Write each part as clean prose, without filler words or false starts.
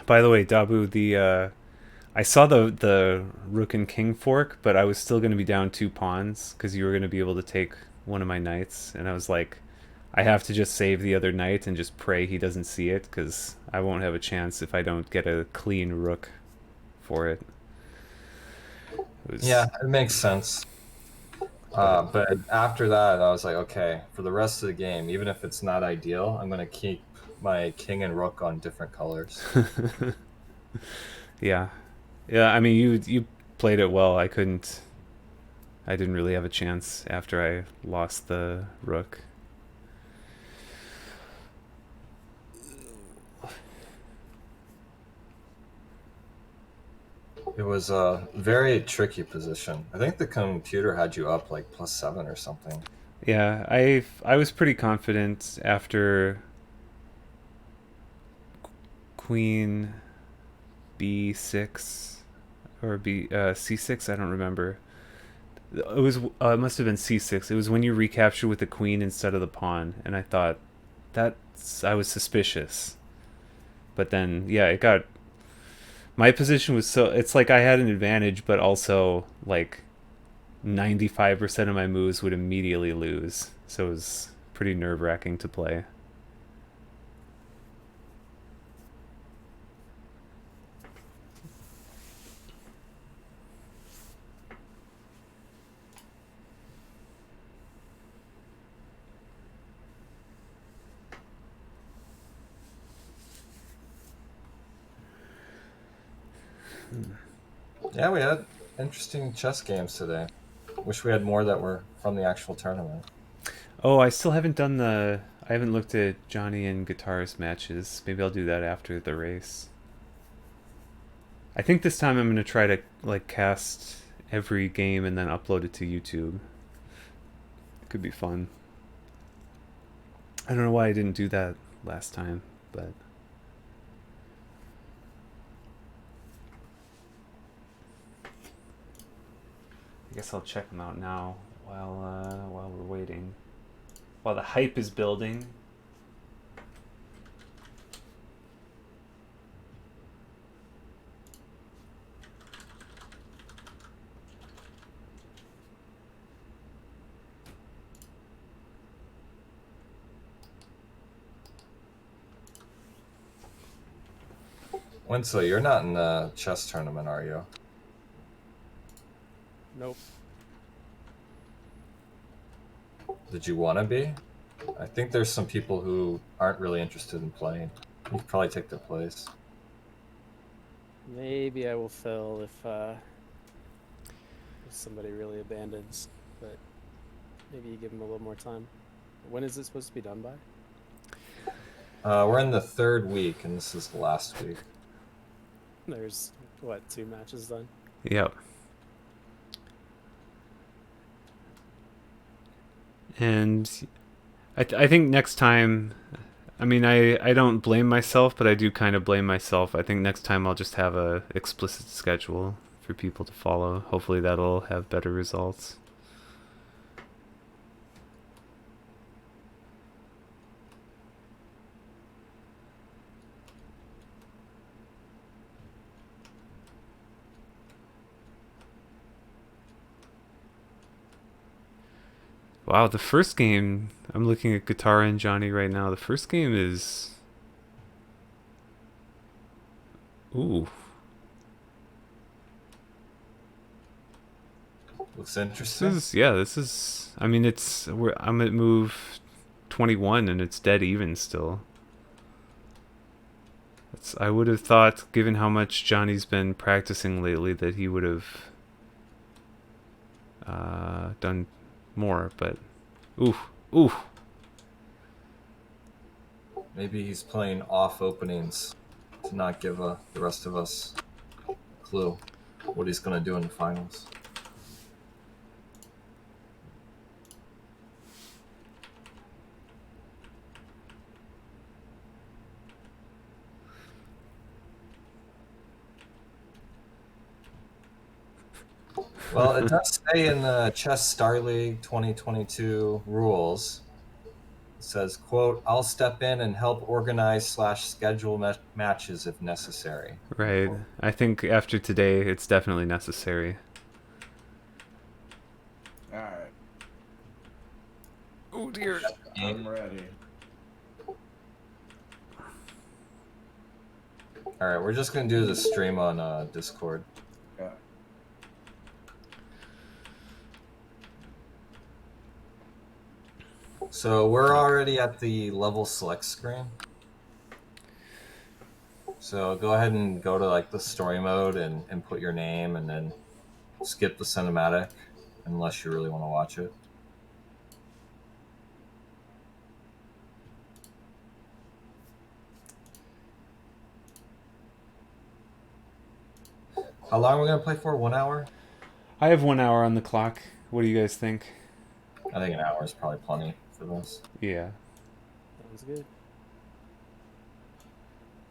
By the way, Dabu, the I saw the rook and king fork, but I was still going to be down two pawns because you were going to be able to take one of my knights, and I was like, I have to just save the other knight and just pray he doesn't see it because I won't have a chance if I don't get a clean rook for it. It Yeah, was, it makes sense. but But after that, I was like, okay, for the rest of the game, even if it's not ideal, I'm gonna keep my king and rook on different colors. yeah, yeah. I mean, you played it well. I couldn't. I didn't really have a chance after I lost the rook. It was a very tricky position. I think the computer had you up like +7 or something. Yeah, I was pretty confident after Queen B6 or B C6. I don't remember. It was it must have been C6. It was when you recapture with the queen instead of the pawn, and I thought that's I was suspicious. But then yeah, it got my position was so it's like I had an advantage, but also like 95% of my moves would immediately lose. So it was pretty nerve wracking to play. Yeah, we had interesting chess games today. Wish we had more that were from the actual tournament. Oh, I still haven't done the. I haven't looked at Johnny and Guitar's matches. Maybe I'll do that after the race. I think this time I'm gonna try to like cast every game and then upload it to YouTube. It could be fun. I don't know why I didn't do that last time, but I guess I'll check them out now while we're waiting. While the hype is building. Winslow, you're not in the chess tournament, are you? Nope. Did you want to be? I think there's some people who aren't really interested in playing. You could probably take their place. Maybe I will fill if somebody really abandons, but maybe you give them a little more time. When is it supposed to be done by? We're in the third week, and this is the last week. There's what, 2 matches done? Yep. And I think next time. I mean, I don't blame myself, but I do kind of blame myself. I think next time I'll just have a explicit schedule for people to follow. Hopefully that'll have better results. Wow, the first game, I'm looking at Guitar and Johnny right now. The first game is. Ooh. Looks This interesting. is. Yeah, this is. I mean, I'm at move 21 and it's dead even still. I would have thought, given how much Johnny's been practicing lately, that he would have done more, but. Ooh. Ooh. Maybe he's playing off openings to not give the rest of us a clue what he's going to do in the finals. Well, it does say in the Chess Star League 2022 rules, it says, "quote I'll step in and help organize / schedule matches if necessary." Right. I think after today, it's definitely necessary. All right, Oh dear. I'm ready. All right, we're just gonna do the stream on Discord. Yeah. So we're already at the level select screen. So go ahead and go to like the story mode and put your name, and then skip the cinematic unless you really want to watch it. How long are we gonna play for? 1 hour? I have 1 hour on the clock. What do you guys think? I think an hour is probably plenty for this. Yeah. Sounds good.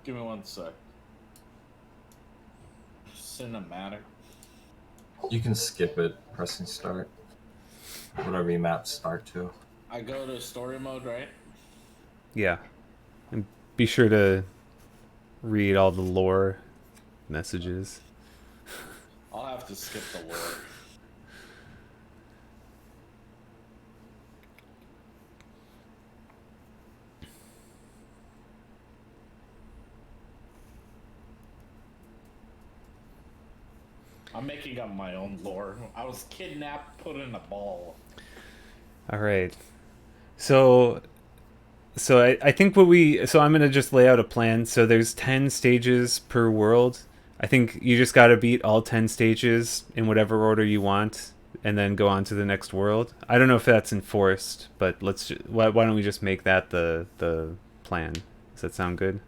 Give me 1 sec. Cinematic. You can skip it pressing start. Whatever you map start to. I go to story mode, right? Yeah. And be sure to read all the lore messages. I'll have to skip the lore. I'm making up my own lore. I was kidnapped, put in a ball. All right. So I think I'm going to just lay out a plan. So there's 10 stages per world. I think you just got to beat all 10 stages in whatever order you want and then go on to the next world. I don't know if that's enforced, but why don't we just make that the plan? Does that sound good?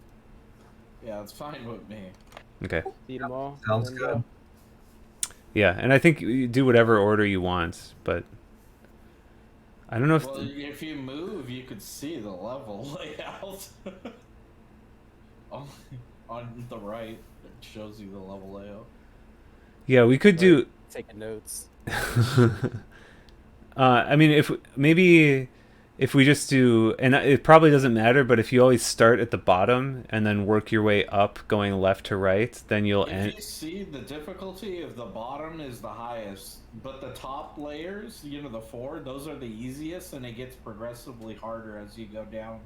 Yeah, it's fine with me. Okay. Beat 'em all. Sounds and, good. Yeah, and I think you do whatever order you want, but I don't know if Well, if you move, you could see the level layout. On the right, it shows you the level layout. yeah, we could do taking notes. I mean, if we just do, and it probably doesn't matter, but if you always start at the bottom and then work your way up, going left to right, then you'll end. If you see the difficulty of the bottom is the highest, but the top layers, the 4, those are the easiest, and it gets progressively harder as you go down.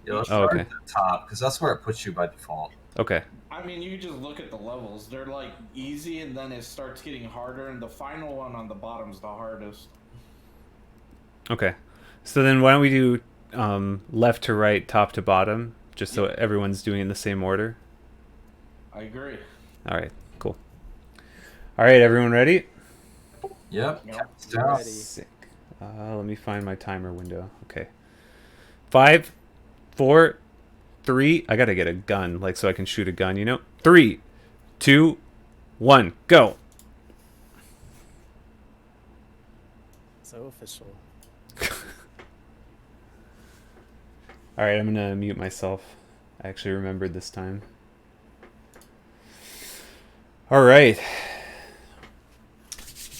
Yeah, let's Oh, start okay. at the top because that's where it puts you by default. Okay. I mean, you just look at the levels. They're like easy, and then it starts getting harder, and the final one on the bottom is the hardest. Okay. So then why don't we do left to right, top to bottom, just so everyone's doing it in the same order? I agree. All right. Cool. All right, everyone ready? Yep. Yep. Counts down. Ready. Sick. Let me find my timer window. Okay. 5, 4, 3. I gotta get a gun, like so I can shoot a gun. 3, 2, 1, go. So official. All right, I'm gonna mute myself. I actually remembered this time. All right.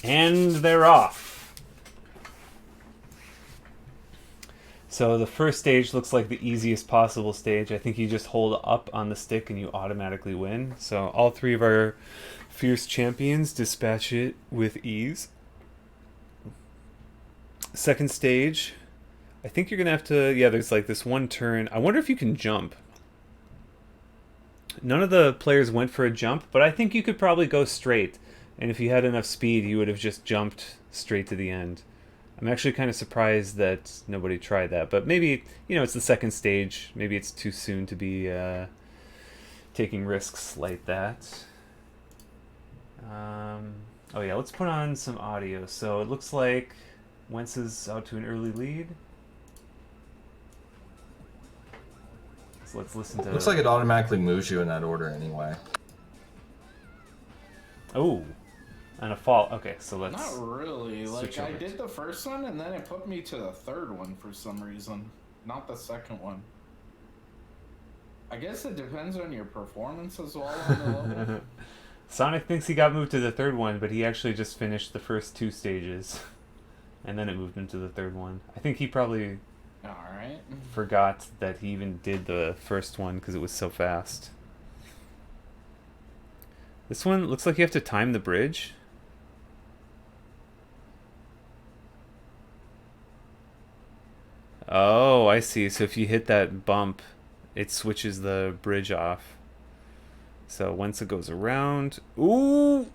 And they're off. So the first stage looks like the easiest possible stage. I think you just hold up on the stick and you automatically win. So all 3 of our fierce champions dispatch it with ease. Second stage, I think you're going to have to... Yeah, there's like this one turn. I wonder if you can jump. None of the players went for a jump, but I think you could probably go straight. And if you had enough speed, you would have just jumped straight to the end. I'm actually kind of surprised that nobody tried that. But maybe, it's the second stage. Maybe it's too soon to be taking risks like that. Oh yeah, let's put on some audio. So it looks like Wentz is out to an early lead. So let's listen to... Looks like it automatically moves you in that order anyway. Oh, and a fall. Okay, so let's... Not really. Like, switch I over. did the first one, and then it put me to the third one for some reason. Not the second one. I guess it depends on your performance as well on the level. Sonic thinks he got moved to the third one, but he actually just finished the first 2 stages. And then it moved him to the third one. I think he probably Alright. Forgot that he even did the first one because it was so fast. This one looks like you have to time the bridge. Oh, I see. So if you hit that bump, it switches the bridge off. So once it goes around, ooh,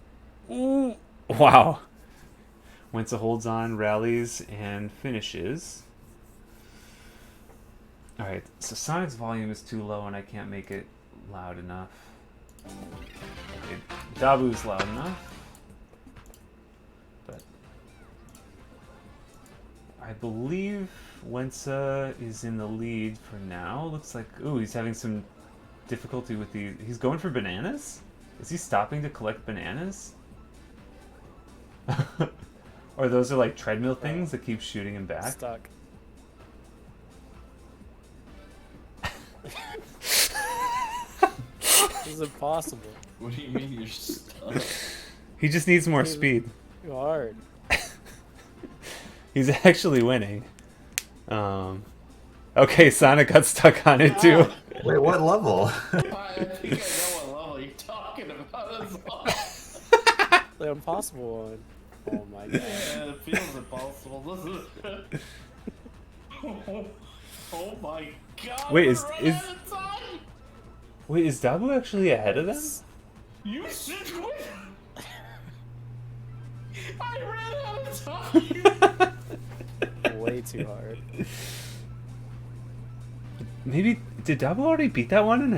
ooh, wow. Once it holds on, rallies, and finishes. Alright, so Sonic's volume is too low and I can't make it loud enough. Okay, Dabu's loud enough. But I believe Wensa is in the lead for now. Looks like, ooh, he's having some difficulty with the... He's going for bananas? Is he stopping to collect bananas? Or those are like treadmill things that keep shooting him back? Stuck. This is impossible. What do you mean you're stuck? He just needs more He's- speed. Too hard. He's actually winning. Okay, Sonic got stuck on it too. Wait, what level? I think I know what level you're talking about as well. The impossible one. Oh my god. Yeah, it feels impossible, doesn't it? Oh my god. Wait, we're is- running is- out of time. Wait, is Dabu actually ahead of them? You should win. I ran out of time. Way too hard. Maybe did Dabu already beat that one and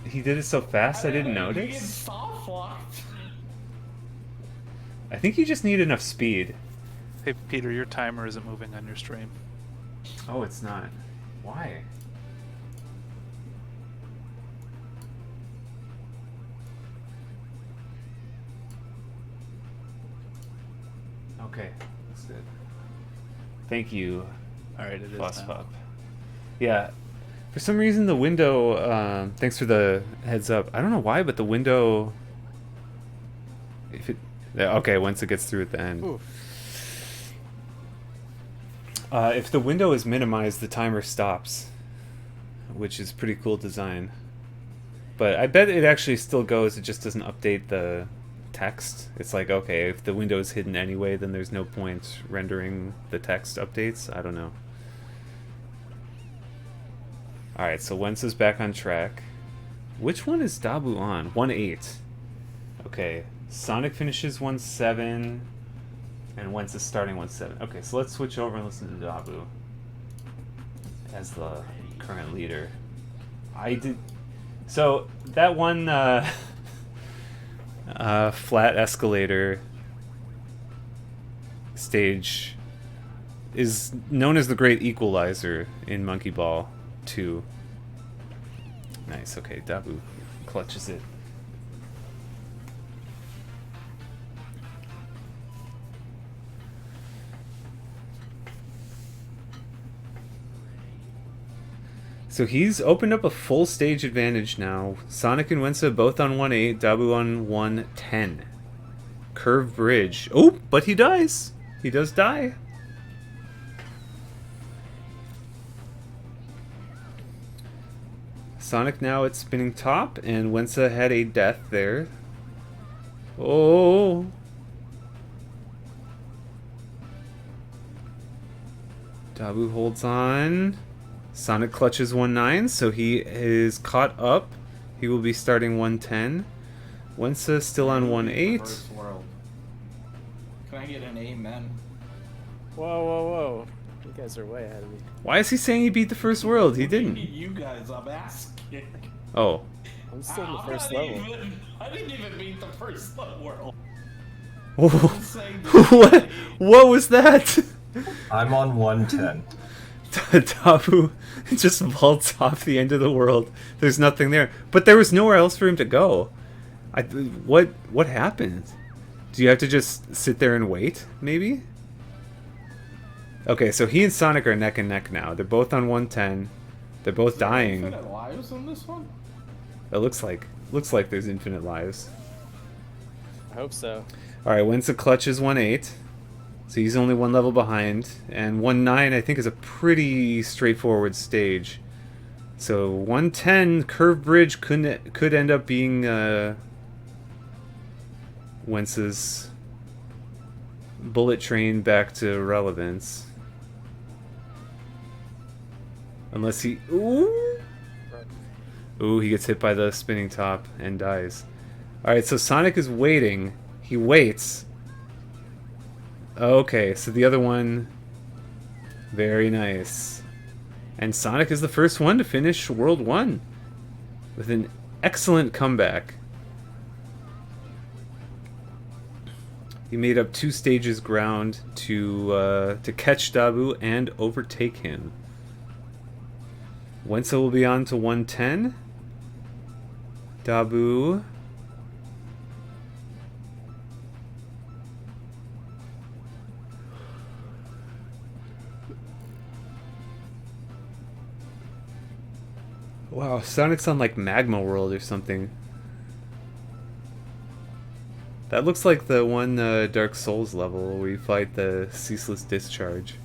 he did it so fast I didn't You get notice? soft locked. I think you just need enough speed. Hey, Peter, your timer isn't moving on your stream. Oh, it's not. Why? Okay, that's good. Thank you, All right, it is Fuss now. Pup. Yeah, for some reason the window. Thanks for the heads up. I don't know why, but the window. If it. Okay, once it gets through at the end. Ooh. If the window is minimized, the timer stops, which is pretty cool design. But I bet it actually still goes. It just doesn't update the text. It's like, okay, if the window is hidden anyway, then there's no point rendering the text updates. I don't know. Alright, so Wensa's back on track. Which one is Dabu on? 1-8. Okay, Sonic finishes 1-7, and Wensa's starting 1-7. Okay, so let's switch over and listen to Dabu as the current leader. I did... So, that one flat escalator stage is known as the Great Equalizer in Monkey Ball 2. Nice, okay, Dabu clutches it. So he's opened up a full stage advantage now. Sonic and Wensa both on 1-8, Dabu on 1-10. Curved bridge. Oh, but he dies. He does die. Sonic now at spinning top, and Wensa had a death there. Oh. Dabu holds on. Sonic clutches 1-9, so he is caught up. He will be starting 1-10. Wensa still on 1-8. First world. Can I get an amen? Whoa, whoa, whoa. You guys are way ahead of me. Why is he saying he beat the first world? He didn't. You guys, I'm asking. Oh. I'm still in the I'm first not level. I didn't even beat the first world. saying what was that? I'm on 110. Dabu just vaults off the end of the world. There's nothing there. But there was nowhere else for him to go. What happened? Do you have to just sit there and wait, maybe? Okay, so he and Sonic are neck and neck now. They're both on 110. They're both dying. Infinite lives on this one? It looks like there's infinite lives. I hope so. Alright, Wensa clutches 1-8. So he's only one level behind, and 1-9 I think is a pretty straightforward stage. So 110 Curve Bridge could end up being Wentz's bullet train back to relevance. Unless he... Ooh! Ooh, he gets hit by the spinning top and dies. Alright, so Sonic is waiting. He waits. Okay, so the other one... Very nice. And Sonic is the first one to finish World 1 with an excellent comeback. He made up 2 stages ground to catch Dabu and overtake him. Wentza will be on to 110. Dabu. Wow, Sonic's on like Magma World or something. That looks like the one Dark Souls level where you fight the Ceaseless Discharge.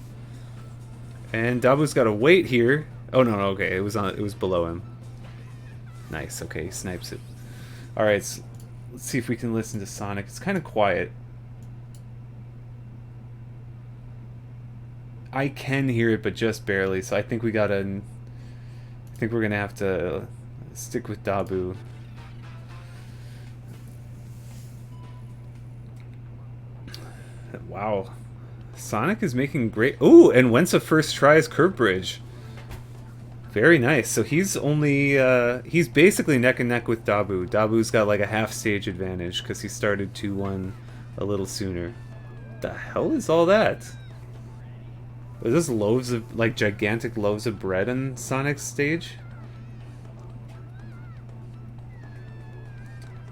And Dabu's got to wait here. Oh no, okay, it was below him. Nice, okay, he snipes it. Alright, so let's see if we can listen to Sonic. It's kind of quiet. I can hear it, but just barely, so I think we're gonna have to stick with Dabu. Wow. Sonic is making great... Ooh, and Wentza first tries Curve Bridge. Very nice. So he's only... he's basically neck and neck with Dabu. Dabu's got like a half stage advantage because he started 2-1 a little sooner. The hell is all that? Are those loaves of... like gigantic loaves of bread on Sonic's stage?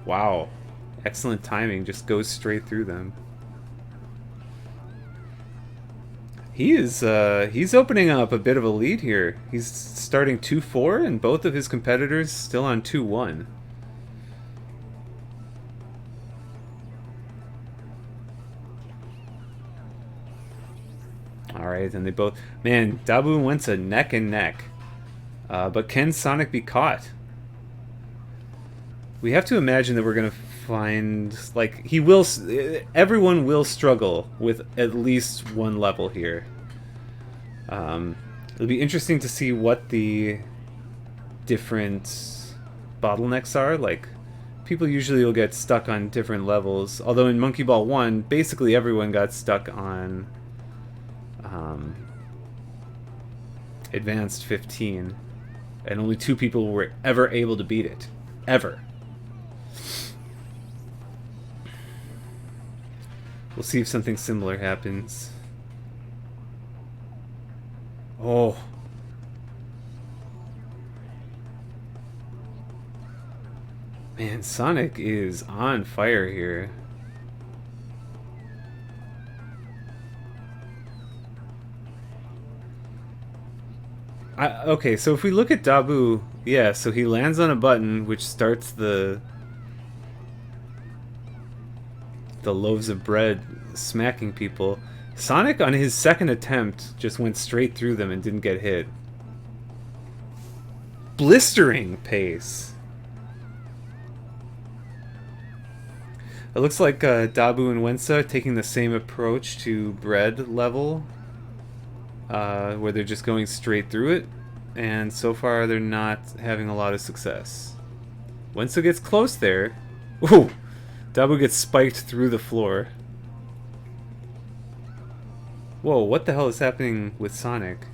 Wow. Excellent timing. Just goes straight through them. He's opening up a bit of a lead here. He's starting 2-4, and both of his competitors still on 2-1. Alright, and they both... Man, Dabu and Wentza neck and neck. But can Sonic be caught? We have to imagine that we're going to find... like, he will... everyone will struggle with at least one level here. It'll be interesting to see what the different bottlenecks are. Like, people usually will get stuck on different levels. Although in Monkey Ball 1, basically everyone got stuck on Advanced 15. And only 2 people were ever able to beat it. Ever. We'll see if something similar happens. Oh. Man, Sonic is on fire here. Okay, so if we look at Dabu, yeah, so he lands on a button which starts the loaves of bread smacking people. Sonic, on his second attempt, just went straight through them and didn't get hit. Blistering pace. It looks like Dabu and Wentza taking the same approach to bread level, where they're just going straight through it, and so far they're not having a lot of success. Wentza gets close there. Ooh! Dabu gets spiked through the floor. Whoa, what the hell is happening with Sonic?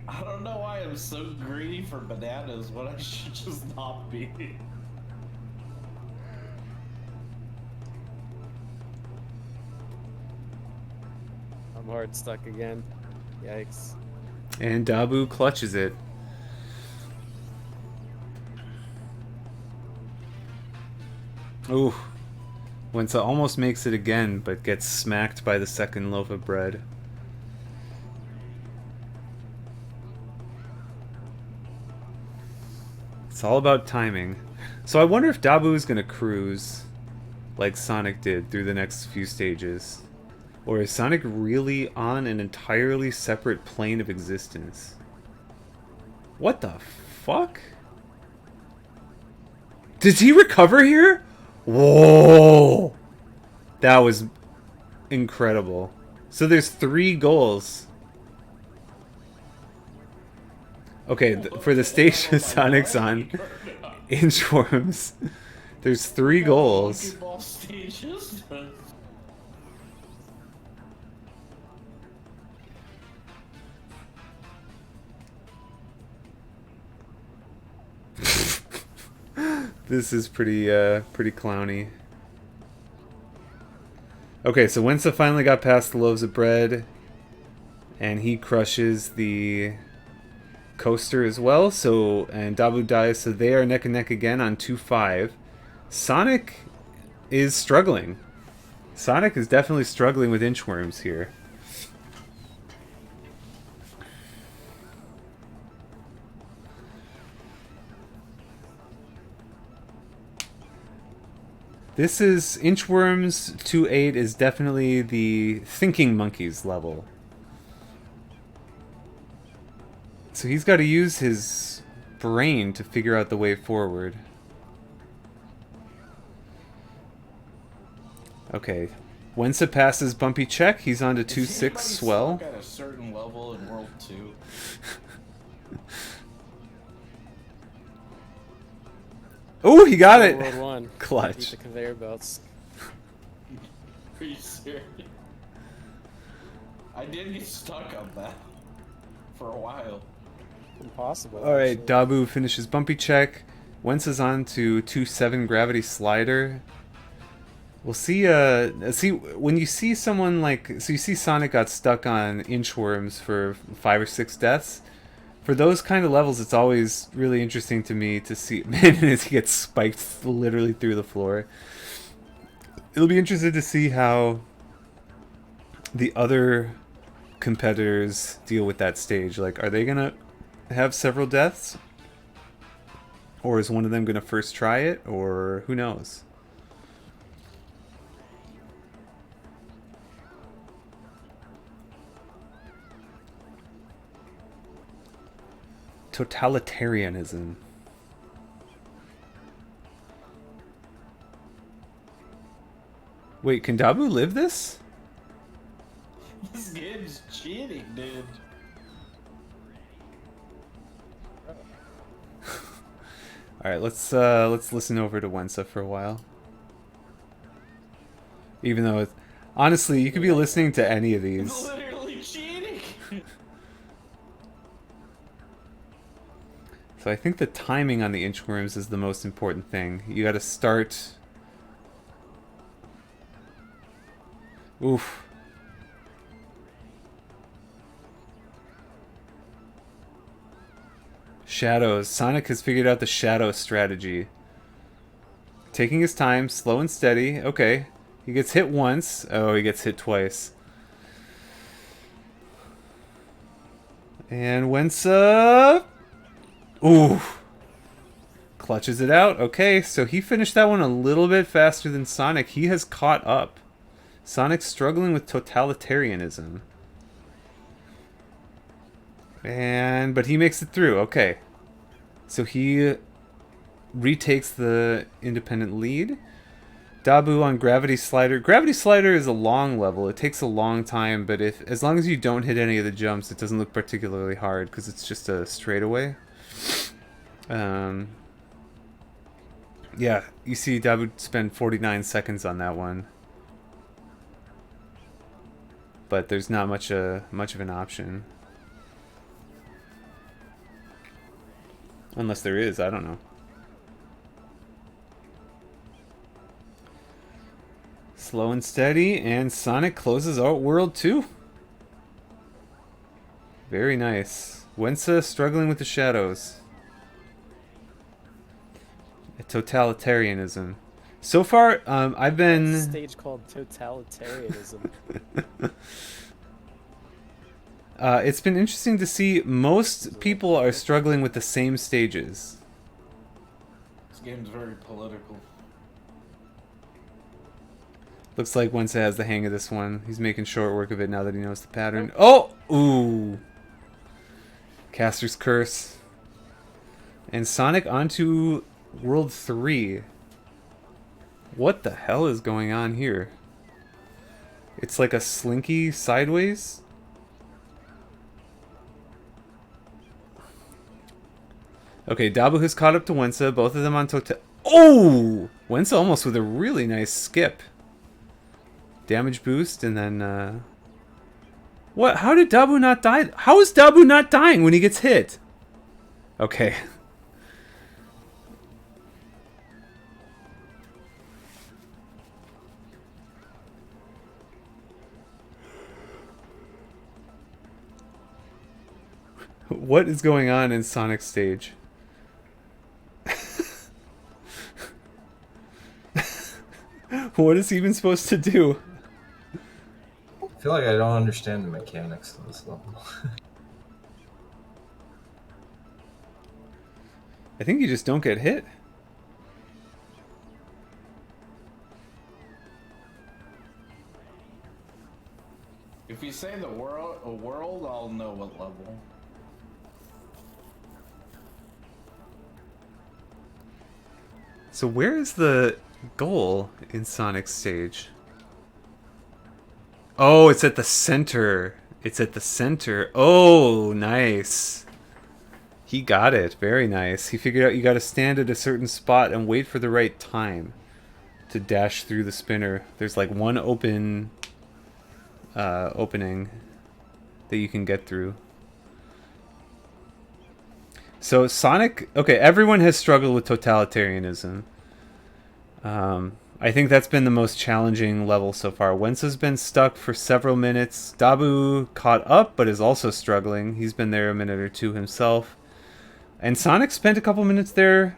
I don't know why I'm so greedy for bananas when I should just not be. I'm hard stuck again. Yikes. And Dabu clutches it. Ooh. Wentza almost makes it again, but gets smacked by the second loaf of bread. It's all about timing. So I wonder if Dabu is going to cruise. like Sonic did through the next few stages? Or is Sonic really on an entirely separate plane of existence? What the fuck? Did he recover here? Whoa! That was incredible. So there's 3 goals. Okay, for the stage Sonic's on, Inchworms, there's 3 goals. Monkey ball stages. This is pretty clowny. Okay, so Wensa finally got past the loaves of bread, and he crushes the coaster as well. So, and Dabu dies, so they are neck and neck again on 2-5. Sonic is struggling. Sonic is definitely struggling with Inchworms here. This is Inchworms 2-8 is definitely the Thinking Monkeys level. So he's got to use his brain to figure out the way forward. Okay. Wensa passes Bumpy Check. He's on to 2-6 Swell. Stuck at a certain level in World 2. Oh, he got it! World 1. Beat Clutch. the conveyor belts. Are you serious? I did get stuck on that for a while. Impossible. Alright, actually. Dabu finishes Bumpy Check. Wensa's on to 2-7 Gravity Slider. We'll see, when you see someone like... So you see Sonic got stuck on Inchworms for 5 or 6 deaths. For those kind of levels, it's always really interesting to me to see... Man, as he gets spiked literally through the floor. It'll be interesting to see how the other competitors deal with that stage. Like, are they gonna have several deaths? Or is one of them gonna first try it? Or who knows? Totalitarianism. Wait, can Dabu live this? This game's cheating, dude. All right, let's listen over to Wensa for a while. Even though it's, honestly, you could be listening to any of It's these. literally cheating. So I think the timing on the Inchworms is the most important thing. You got to start. Oof. Shadows. Sonic has figured out the shadow strategy. Taking his time, slow and steady. Okay. He gets hit once. Oh, he gets hit twice. And Wensa... Ooh. Clutches it out. Okay, so he finished that one a little bit faster than Sonic. He has caught up. Sonic's struggling with totalitarianism. But he makes it through. Okay. So he retakes the independent lead. Dabu on Gravity Slider. Gravity Slider is a long level. It takes a long time, but as long as you don't hit any of the jumps, it doesn't look particularly hard because it's just a straightaway. Yeah, you see Dabu spend 49 seconds on that one. But there's not much of an option. Unless there is, I don't know. Slow and steady, and Sonic closes out World 2. Very nice. Wensa struggling with the shadows. Totalitarianism. So far, I've been... It's a stage called totalitarianism. It's been interesting to see most people are struggling with the same stages. This game's very political. Looks like Wensa has the hang of this one. He's making short work of it now that he knows the pattern. Oh! Ooh! Caster's Curse. And Sonic onto World 3. What the hell is going on here? It's like a slinky sideways. Okay, Dabu has caught up to Wensa. Both of them on Total. Oh! Wensa almost with a really nice skip. Damage boost, and then, what? How did Dabu not die? How is Dabu not dying when he gets hit? Okay. What is going on in Sonic's stage? What is he even supposed to do? I feel like I don't understand the mechanics of this level. I think you just don't get hit. If you say a world, I'll know what level. So where is the goal in Sonic's stage? Oh, it's at the center. It's at the center. Oh, nice. He got it. Very nice. He figured out you got to stand at a certain spot and wait for the right time to dash through the spinner. There's like one opening that you can get through. So Sonic, okay, everyone has struggled with totalitarianism. I think that's been the most challenging level so far. Wensa's been stuck for several minutes. Dabu caught up, but is also struggling. He's been there a minute or two himself. And Sonic spent a couple minutes there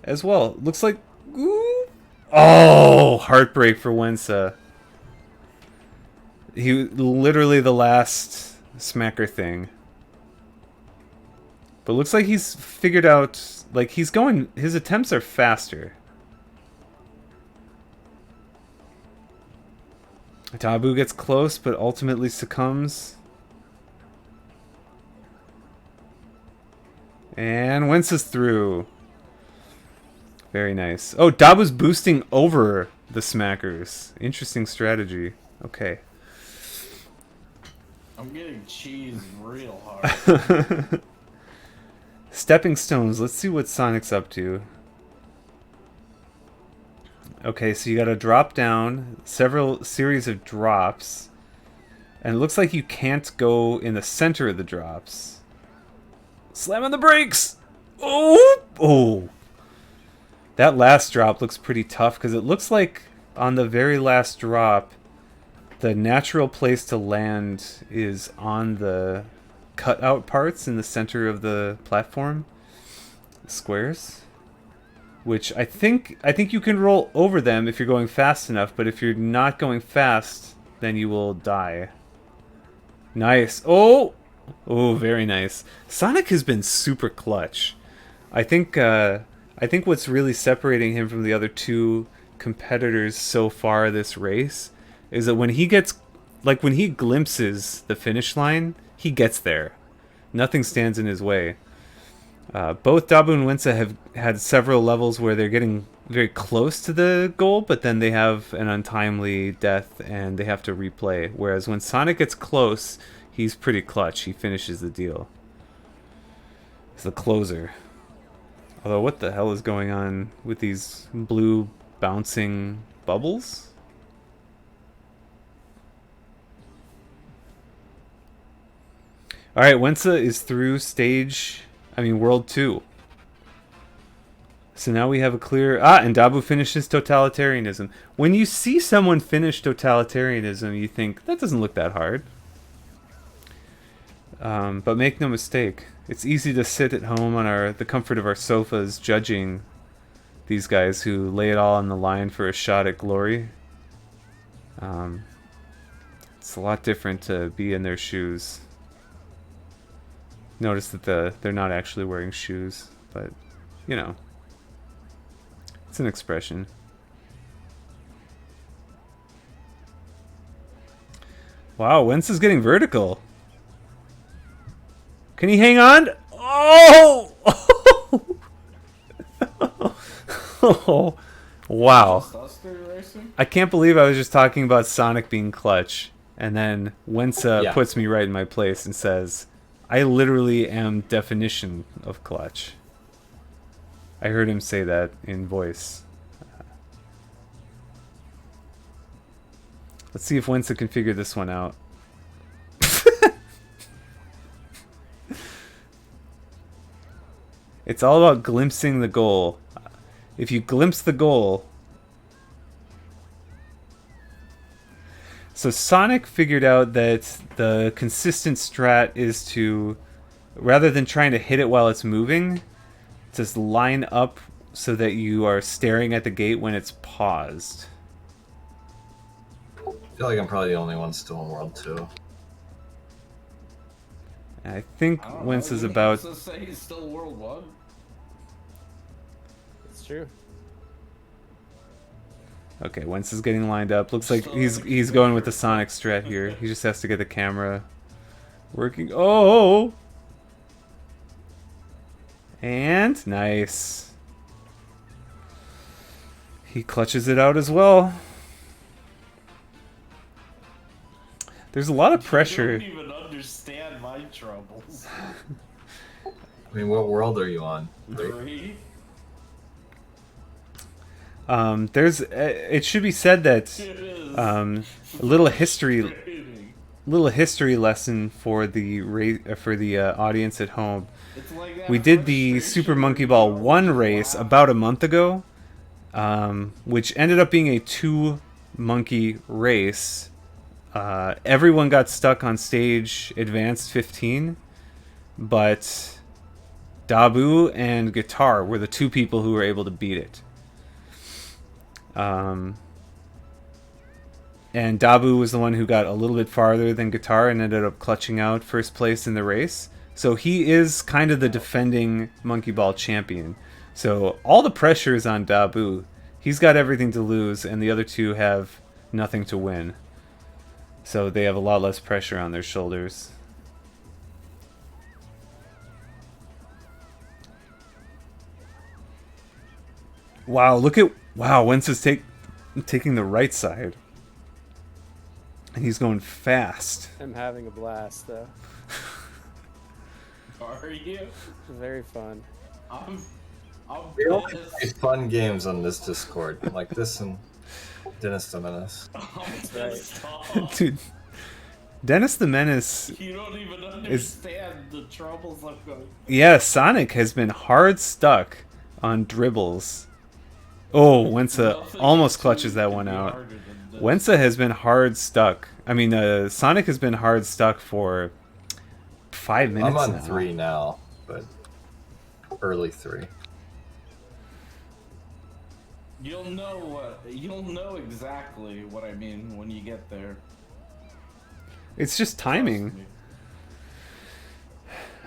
as well. Looks like... Ooh, oh, heartbreak for Wensa. He literally the last smacker thing. But looks like he's figured out... Like, he's going... His attempts are faster. Dabu gets close, but ultimately succumbs. And Wensa's through. Very nice. Oh, Dabu's boosting over the smackers. Interesting strategy. Okay. I'm getting cheesed real hard. Stepping stones. Let's see what Sonic's up to. Okay, so you got to drop down, several series of drops, and it looks like you can't go in the center of the drops. Slam on the brakes! Oh! Oh! That last drop looks pretty tough, because it looks like on the very last drop, the natural place to land is on the cutout parts in the center of the platform. Squares. Which I think you can roll over them if you're going fast enough, but if you're not going fast, then you will die. Nice. Oh! Oh, very nice. Sonic has been super clutch. I think what's really separating him from the other two competitors so far this race is that when he glimpses the finish line, he gets there. Nothing stands in his way. Both Dabu and Wensa have had several levels where they're getting very close to the goal, but then they have an untimely death and they have to replay. Whereas when Sonic gets close, he's pretty clutch. He finishes the deal. He's the closer. Although, what the hell is going on with these blue bouncing bubbles? Alright, Wensa is through World 2. So now we have a clear... and Dabu finishes totalitarianism. When you see someone finish totalitarianism, you think, that doesn't look that hard. But make no mistake, it's easy to sit at home on the comfort of our sofas judging these guys who lay it all on the line for a shot at glory. It's a lot different to be in their shoes. Notice that they're not actually wearing shoes, but, you know, it's an expression. Wow, Wentz is getting vertical. Can he hang on? Oh! Oh! Wow. Just us three racing? I can't believe I was just talking about Sonic being clutch, and then Wentz Yeah. puts me right in my place and says, I literally am definition of clutch. I heard him say that in voice. Let's see if Wentz can figure this one out. It's all about glimpsing the goal. If you glimpse the goal... So Sonic figured out that the consistent strat is to, rather than trying to hit it while it's moving, just line up so that you are staring at the gate when it's paused. I feel like I'm probably the only one still in World 2. And I think I don't Wentz know, is you about... used to say he's still World 1. It's true. Okay, Wentz is getting lined up. Looks like he's going with the Sonic strat here. He just has to get the camera working. Oh! And nice. He clutches it out as well. There's a lot of pressure. You don't even understand my troubles. I mean, what world are you on? 3? There's. It should be said that It is. a little history frustrating. lesson for the audience at home. It's like that We did the frustration Super Monkey when Ball you don't 1 race laugh. about a month ago, which ended up being a 2-monkey race. Everyone got stuck on stage Advanced 15, but Dabu and Guitar were the 2 people who were able to beat it. And Dabu was the one who got a little bit farther than Guitar and ended up clutching out first place in the race. So he is kind of the defending Monkey Ball champion. So all the pressure is on Dabu. He's got everything to lose, and the other 2 have nothing to win. So they have a lot less pressure on their shoulders. Wow, look at... Wow, Wentz is taking the right side. And he's going fast. I'm having a blast, though. Are you? Very fun. I'm We only pissed. play fun games on this Discord, like this and Dennis the Menace. I'm right. pissed off. Dude, Dennis the Menace... You don't even understand the troubles I'm going. Yeah, Sonic has been hard stuck on dribbles. Oh, Wensa Nothing almost else clutches that can one be out. harder than this. Wensa has been hard stuck. I mean, Sonic has been hard stuck for 5 minutes I'm on now. 3 now, but early 3. You'll know exactly what I mean when you get there. It's just Trust timing. me.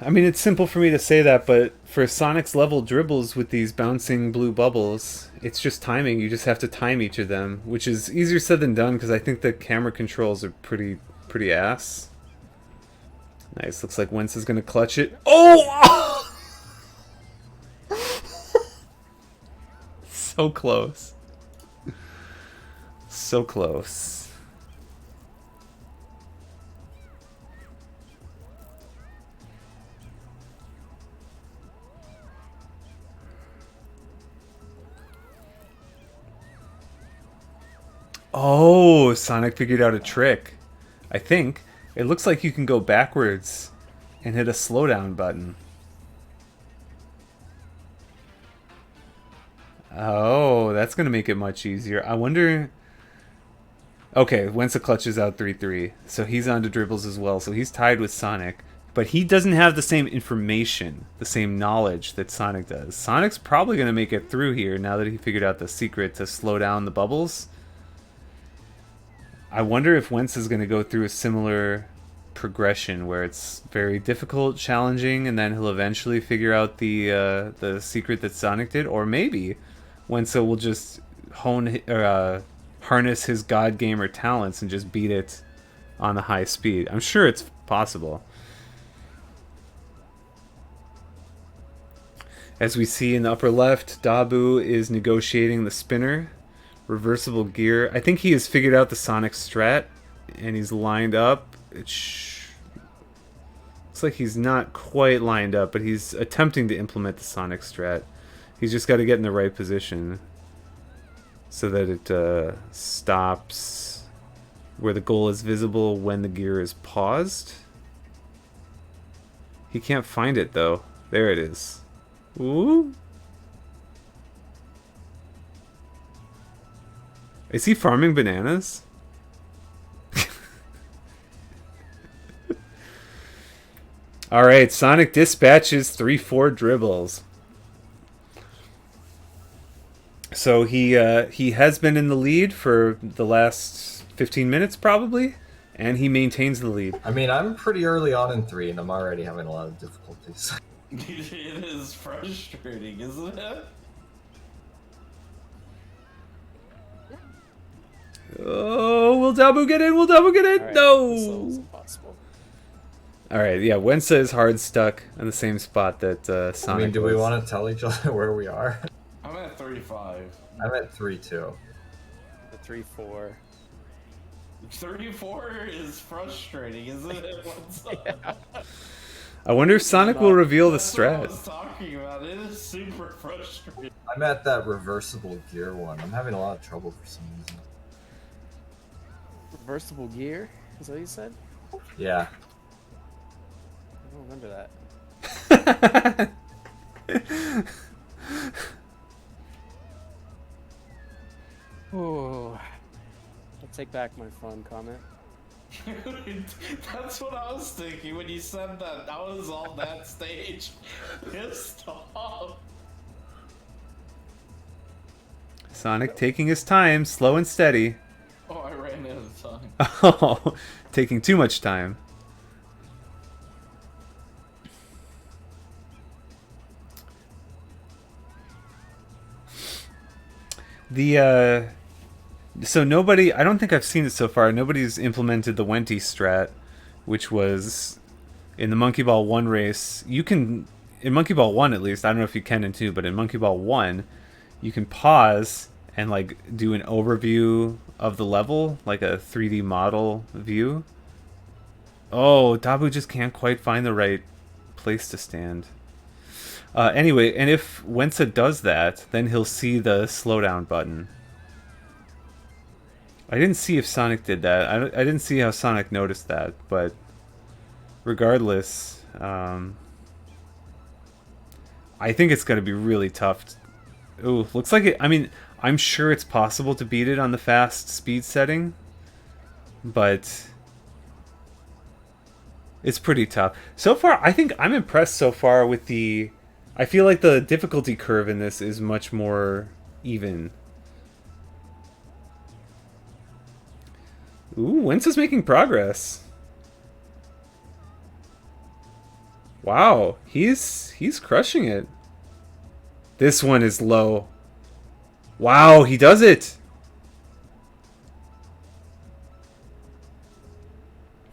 I mean, it's simple for me to say that, but for Sonic's level dribbles with these bouncing blue bubbles, it's just timing. You just have to time each of them, which is easier said than done because I think the camera controls are pretty ass. Nice. Looks like Wentz is going to clutch it. Oh! So close. So close. Oh, Sonic figured out a trick. I think. It looks like you can go backwards and hit a slowdown button. Oh, that's going to make it much easier. I wonder... Okay, Wensa clutches out 3-3. So he's on to dribbles as well. So he's tied with Sonic. But he doesn't have the same information, the same knowledge that Sonic does. Sonic's probably going to make it through here now that he figured out the secret to slow down the bubbles. I wonder if Wentz is going to go through a similar progression where it's very difficult, challenging, and then he'll eventually figure out the secret that Sonic did, or maybe Wentz will just harness his God Gamer talents and just beat it on the high speed. I'm sure it's possible. As we see in the upper left, Dabu is negotiating the spinner. Reversible gear. I think he has figured out the Sonic strat, and he's lined up. Looks like he's not quite lined up, but he's attempting to implement the Sonic strat. He's just got to get in the right position so that it stops where the goal is visible when the gear is paused. He can't find it, though. There it is. Ooh. Is he farming bananas? Alright, Sonic dispatches 3-4 dribbles. So he has been in the lead for the last 15 minutes probably, and he maintains the lead. I mean, I'm pretty early on in 3, and I'm already having a lot of difficulties. It is frustrating, isn't it? Oh, will Dabu get in? Will Dabu get in? All right, No! this level's impossible. Alright, yeah, Wensa is hard stuck in the same spot that Sonic I mean, do we was. want to tell each other where we are? I'm at 3-5. I'm at 3-2. The 3-4. 34 is frustrating, isn't it? Yeah. I wonder if Sonic will reveal the That's what I strat. was talking about. It is super frustrating. I'm at that reversible gear one. I'm having a lot of trouble for some reason. Reversible gear? Is that what you said? Yeah. I don't remember that. Oh, I'll take back my fun comment. That's what I was thinking when you said that. I was on that stage. Pissed off. Sonic taking his time, slow and steady. Oh, I ran out of time. Oh, taking too much time. So nobody, I don't think I've seen it so far, nobody's implemented the Wenti strat, which was in the Monkey Ball 1 race. You can, in Monkey Ball 1 at least, I don't know if you can in 2, but in Monkey Ball 1, you can pause and like do an overview of the level, like a 3D model view. Oh, Dabu just can't quite find the right place to stand. Anyway, and if Wensa does that, then he'll see the slowdown button. I didn't see if Sonic did that. I didn't see how Sonic noticed that, but regardless, I think it's going to be really tough. Ooh, looks like it. I mean, I'm sure it's possible to beat it on the fast speed setting, but it's pretty tough. So far, I think I'm impressed so far with the... I feel like the difficulty curve in this is much more even. Ooh, Wensa's making progress. Wow, he's crushing it. This one is low. Wow, he does it.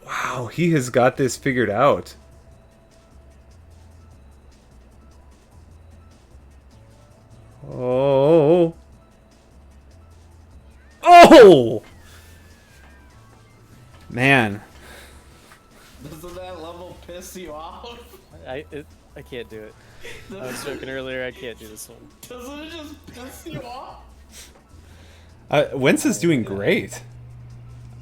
Wow, he has got this figured out. Oh. Oh! Man. Doesn't that level piss you off? I can't do it. I was joking earlier, I can't do this one. Doesn't it just piss you off? Wensa's doing great.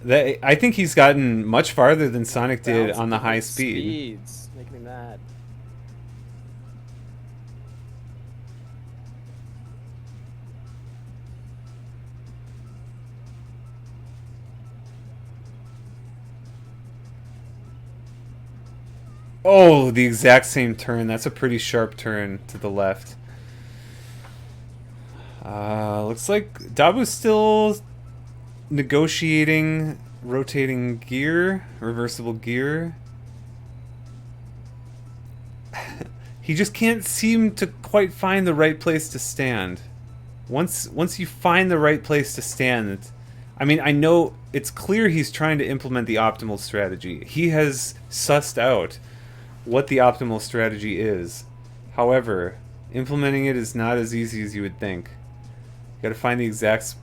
I think he's gotten much farther than Sonic did Bouncing on the high different speed. Speeds, making me mad. Oh, the exact same turn. That's a pretty sharp turn to the left. Looks like Dabu's still negotiating rotating gear, reversible gear. He just can't seem to quite find the right place to stand. Once you find the right place to stand, I mean, I know it's clear he's trying to implement the optimal strategy. He has sussed out what the optimal strategy is. However, implementing it is not as easy as you would think. You gotta find the exact...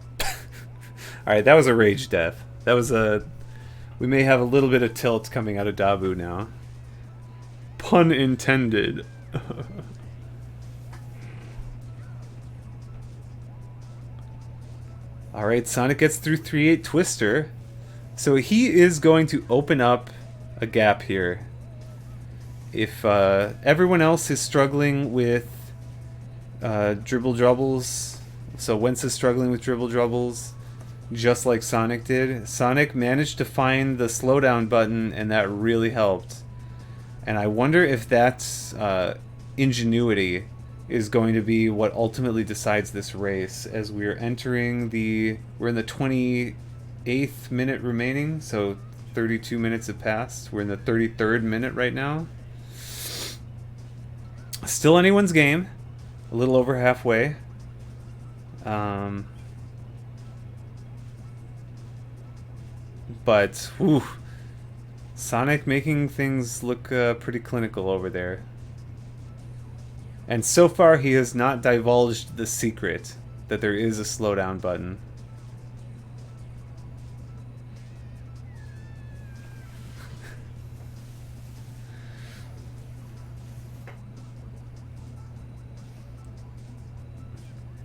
Alright, that was a rage death. That was a... We may have a little bit of tilt coming out of Dabu now. Pun intended. Alright, Sonic gets through 3-8 Twister. So he is going to open up a gap here. If everyone else is struggling with dribble dribbles, so Wentz is struggling with dribble dribbles, just like Sonic did, Sonic managed to find the slowdown button, and that really helped. And I wonder if that's ingenuity is going to be what ultimately decides this race, as we're entering we're in the 28th minute remaining, so 32 minutes have passed. We're in the 33rd minute right now. Still anyone's game, a little over halfway. But whew, Sonic making things look pretty clinical over there. And so far he has not divulged the secret that there is a slowdown button.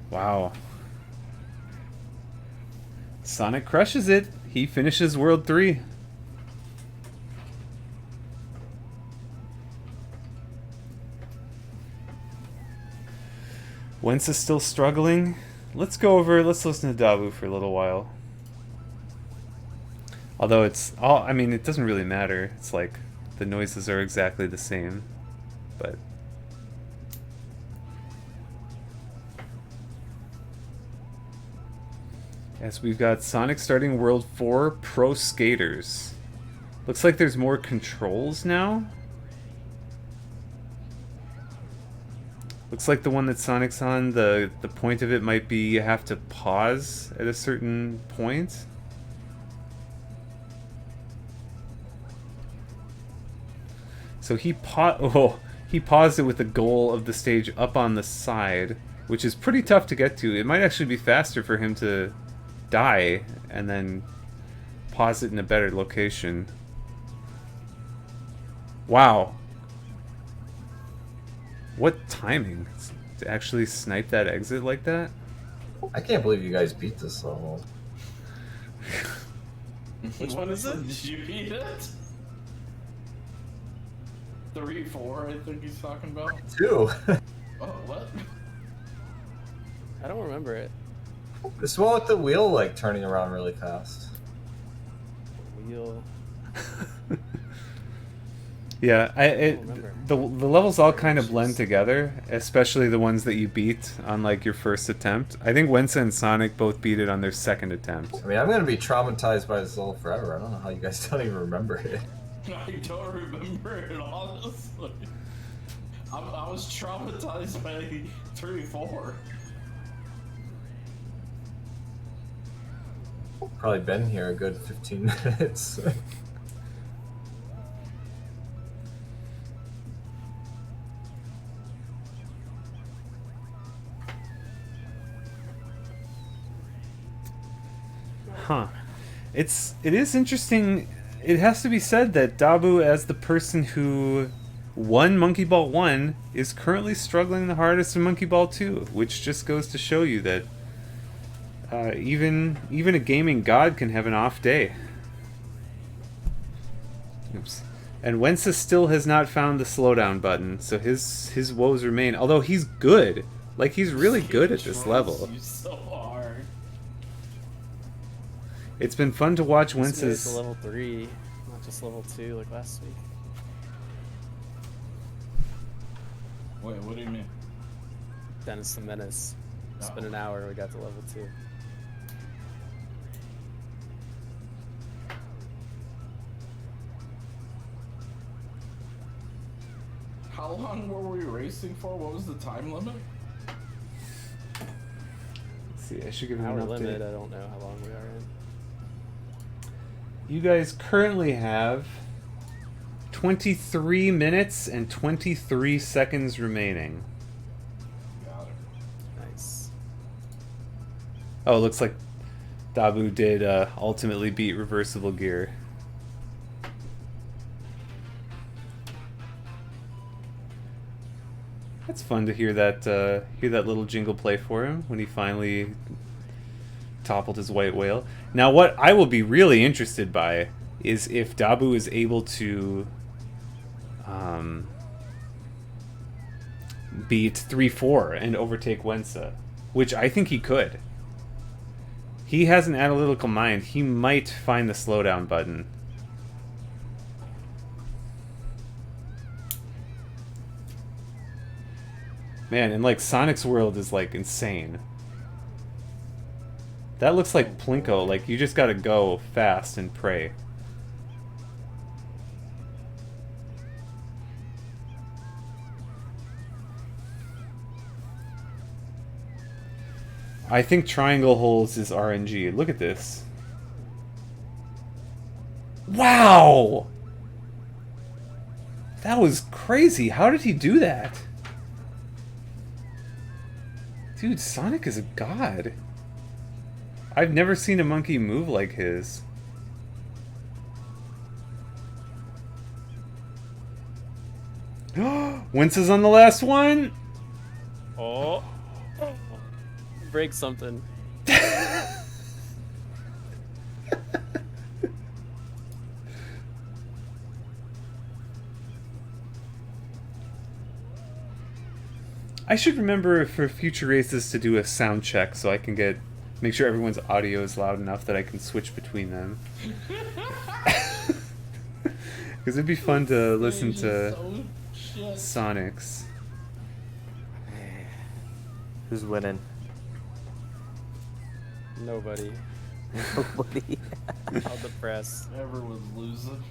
Wow. Sonic crushes it. He finishes World 3. Wentz is still struggling. Let's listen to Dabu for a little while. Although I mean, it doesn't really matter. It's like the noises are exactly the same. But as we've got Sonic starting World 4 Pro Skaters. Looks like there's more controls now. Looks like the one that Sonic's on, the point of it might be you have to pause at a certain point. So he paused it with the goal of the stage up on the side, which is pretty tough to get to. It might actually be faster for him to die and then pause it in a better location. Wow. What timing to actually snipe that exit like that? I can't believe you guys beat this level. Which one is it? Did you beat it? 3-4, I think he's talking about. 2. Oh, what? I don't remember it. This one with the wheel like turning around really fast. Wheel. Yeah, remember. the levels all kind of blend together, especially the ones that you beat on like your first attempt. I think Wentz and Sonic both beat it on their second attempt. I mean, I'm gonna be traumatized by this level forever. I don't know how you guys don't even remember it. I don't remember it, honestly. I was traumatized by 3-4. Probably been here a good 15 minutes. Huh. It is interesting. It has to be said that Dabu, as the person who won Monkey Ball 1, is currently struggling the hardest in Monkey Ball 2, which just goes to show you that even a gaming god can have an off day. Oops. And Wentz still has not found the slowdown button, so his woes remain. Although he's good. Like, he's really good at this level. You so hard. It's been fun to watch This is Wentz's... level 3, not just level 2 like last week. Wait, what do you mean? Dennis the Menace. It's been an hour and we got to level 2. How long were we racing for? What was the time limit? Let's see, I should give him Hour an update. limit, I don't know how long we are in. You guys currently have 23 minutes and 23 seconds remaining. Got it. Nice. Oh, it looks like Dabu did ultimately beat Reversible Gear. That's fun to hear that little jingle play for him when he finally toppled his white whale. Now, what I will be really interested by is if Dabu is able to beat 3-4 and overtake Wensa, which I think he could. He has an analytical mind. He might find the slowdown button. Man, and like Sonic's world is like insane. That looks like Plinko. Like you just gotta go fast and pray. I think triangle holes is RNG. Look at this. Wow! That was crazy. How did he do that? Dude, Sonic is a god. I've never seen a monkey move like his. Wensa's on the last one! Oh. Break something. I should remember for future races to do a sound check so I can make sure everyone's audio is loud enough that I can switch between them. Because it'd be fun to listen to Sonic's. Who's winning? Nobody. Nobody. How depressed. Everyone's losing.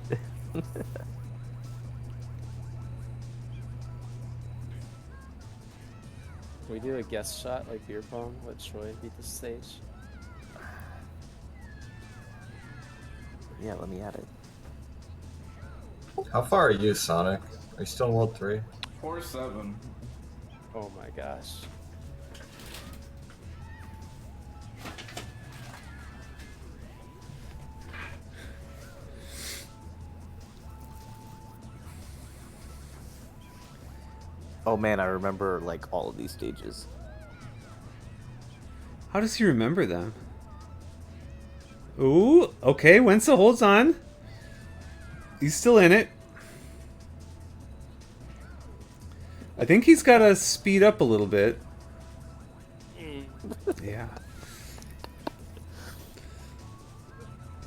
Can we do a guest shot like beer pong? Let Troy beat the stage. Yeah, let me add it. How far are you, Sonic? Are you still in World 3? 4-7. Oh my gosh. Oh man, I remember like all of these stages. How does he remember them? Ooh, okay, Wensa holds on. He's still in it. I think he's got to speed up a little bit. Yeah.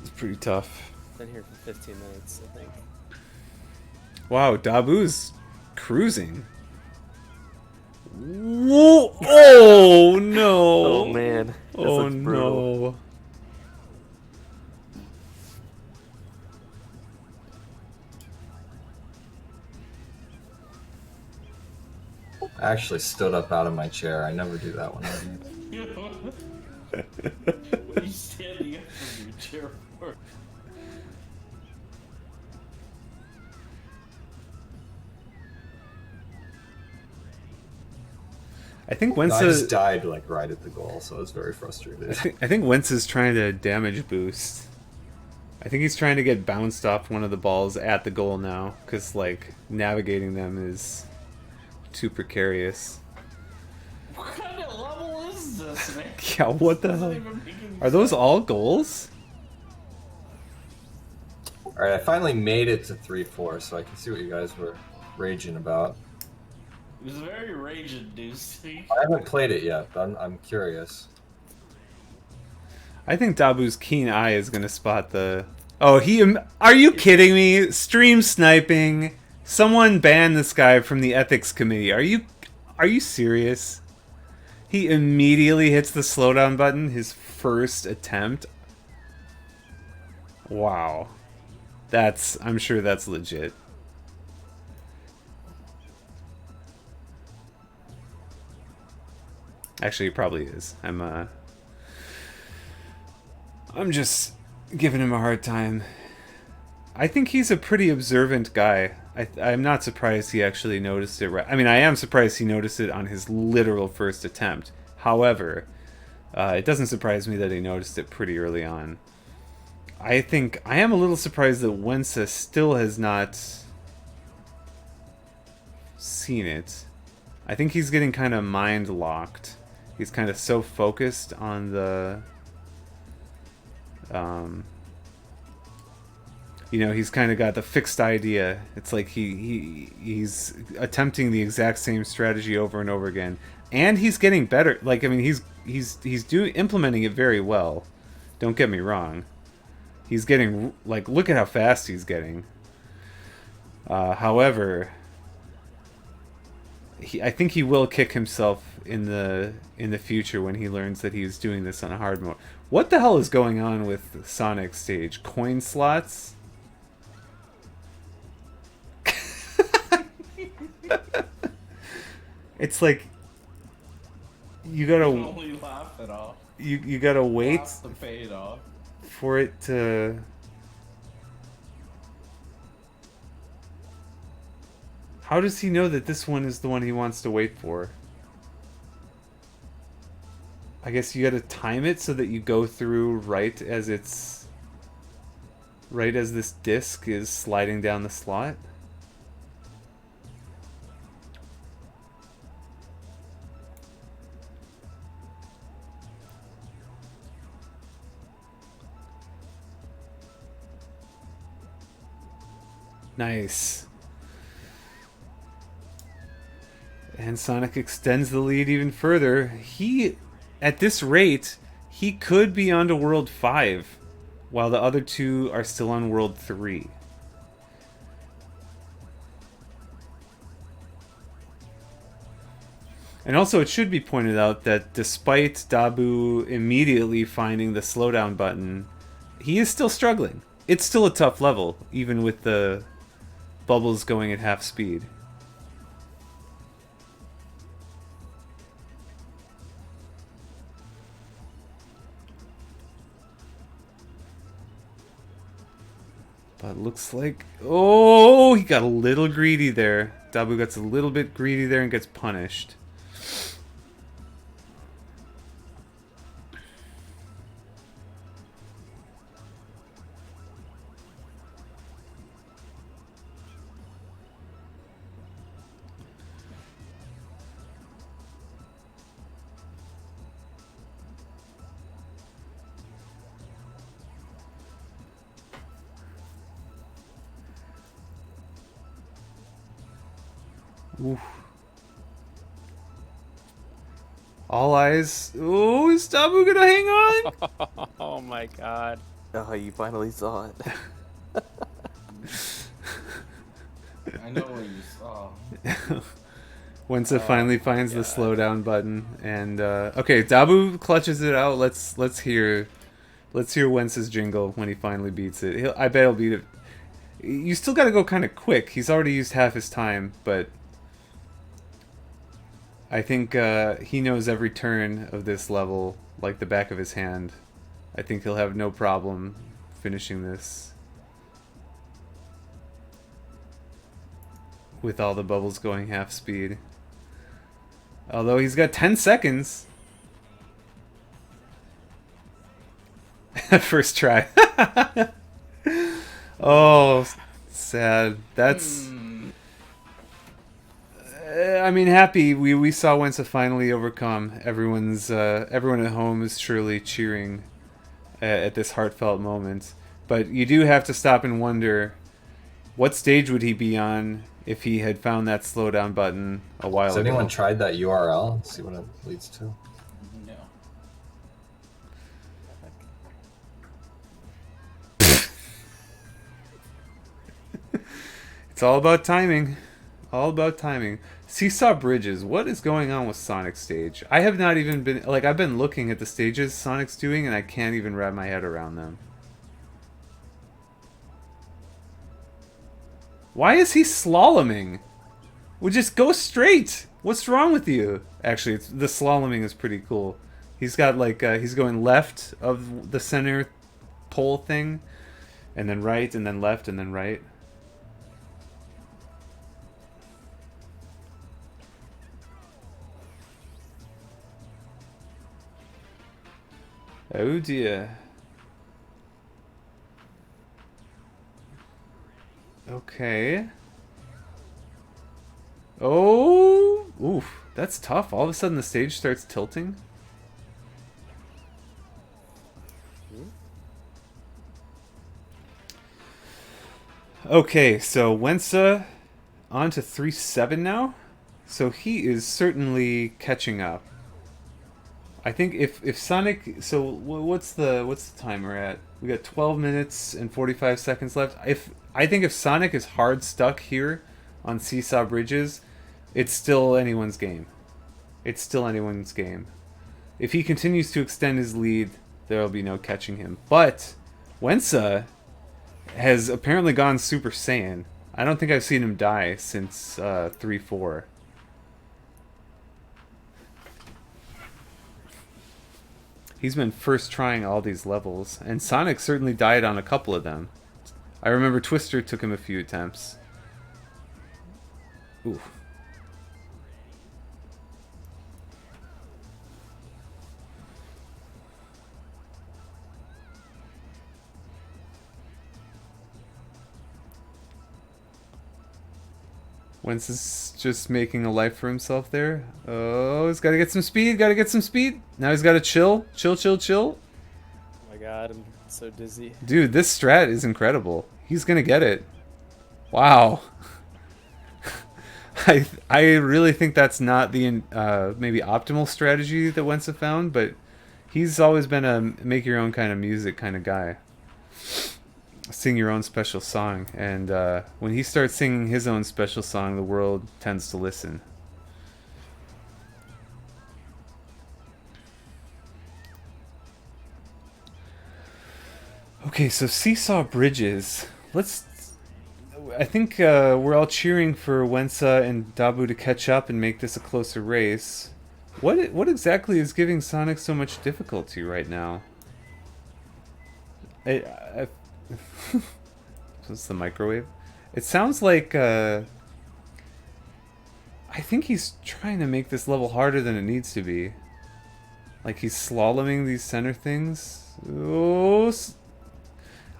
It's pretty tough. Been here for 15 minutes, I think. Wow, Dabu's cruising. Whoa! Oh no! Oh man, this Oh looks brutal. no! I actually stood up out of my chair. I never do that one. What are you standing up from your chair for? I think I just Wensa. died like right at the goal, so I was very frustrated. I think Wensa's trying to damage boost. I think he's trying to get bounced off one of the balls at the goal now, because like navigating them is too precarious. What kind of level is this, man? Yeah, what the hell? Are those all goals? Alright, I finally made it to 3-4, so I can see what you guys were raging about. It was very rage-inducing. I haven't played it yet, but I'm curious. I think Dabu's keen eye is gonna spot the. Oh, are you kidding me? Stream sniping. Someone ban this guy from the ethics committee. Are you serious? He immediately hits the slowdown button his first attempt. Wow. I'm sure that's legit. Actually, it probably is. I'm just giving him a hard time. I think he's a pretty observant guy. I'm not surprised he actually noticed it right. I mean, I am surprised he noticed it on his literal first attempt. However, it doesn't surprise me that he noticed it pretty early on. I think I am a little surprised that Wensa still has not seen it. I think he's getting kind of mind locked. He's kind of so focused on the you know, he's kind of got the fixed idea. It's like he's attempting the exact same strategy over and over again, and he's getting better. Like, I mean, he's implementing it very well. Don't get me wrong. He's getting, like, look at how fast he's getting. However, I think he will kick himself in the future when he learns that he's doing this on a hard mode. What the hell is going on with Sonic Stage? Coin slots? It's like you gotta only laugh it off. You gotta wait Laugh to pay it off. for it to. How does he know that this one is the one he wants to wait for? I guess you gotta time it so that you go through right as this disc is sliding down the slot. Nice. And Sonic extends the lead even further. At this rate, he could be on to World 5, while the other two are still on World 3. And also, it should be pointed out that despite Dabu immediately finding the slowdown button, he is still struggling. It's still a tough level, even with the bubbles going at half speed. But looks like... Oh, he got a little greedy there. Dabu gets a little bit greedy there and gets punished. Oof. All eyes. Oh, is Dabu gonna hang on? Oh my god. Oh, you finally saw it. I know what you saw. Wensa finally finds the slowdown button, and okay, Dabu clutches it out. Let's hear Wensa's jingle when he finally beats it. I bet he'll beat it. You still got to go kind of quick. He's already used half his time, but I think he knows every turn of this level like the back of his hand. I think he'll have no problem finishing this with all the bubbles going half speed. Although he's got 10 seconds. First try. Oh, sad. That's... I mean, happy. We saw Wensa finally overcome. Everyone at home is surely cheering at this heartfelt moment. But you do have to stop and wonder, what stage would he be on if he had found that slowdown button a while ago? Has anyone tried that URL? Let's see what it leads to. No. It's all about timing. All about timing. Seesaw Bridges. What is going on with Sonic Stage? I have not even been... Like, I've been looking at the stages Sonic's doing, and I can't even wrap my head around them. Why is he slaloming? Well, just go straight. What's wrong with you? Actually, the slaloming is pretty cool. He's got, like, he's going left of the center pole thing, And then right, and then left, and then right. Oh dear. Okay. Oh! Oof. That's tough. All of a sudden the stage starts tilting. Okay, so Wensa on to 3-7 now. So he is certainly catching up. I think if Sonic, so what's the timer at? We got 12 minutes and 45 seconds left. I think if Sonic is hard stuck here on Seesaw Bridges, it's still anyone's game. It's still anyone's game. If he continues to extend his lead, there'll be no catching him. But Wensa has apparently gone Super Saiyan. I don't think I've seen him die since 3-4. He's been first trying all these levels, and Sonic certainly died on a couple of them. I remember Twister took him a few attempts. Ooh. Wentz is just making a life for himself there. Oh, he's got to get some speed. Got to get some speed. Now he's got to chill. Chill, chill, chill. Oh my god, I'm so dizzy. Dude, this strat is incredible. He's going to get it. Wow. I really think that's not the maybe optimal strategy that Wentz have found, but he's always been a make your own kind of music kind of guy. Sing your own special song, and when he starts singing his own special song, the world tends to listen. Okay, so Seesaw Bridges. I think we're all cheering for Wensa and Dabu to catch up and make this a closer race. What exactly is giving Sonic so much difficulty right now? What's the microwave? It sounds like I think he's trying to make this level harder than it needs to be. Like he's slaloming these center things. Oh,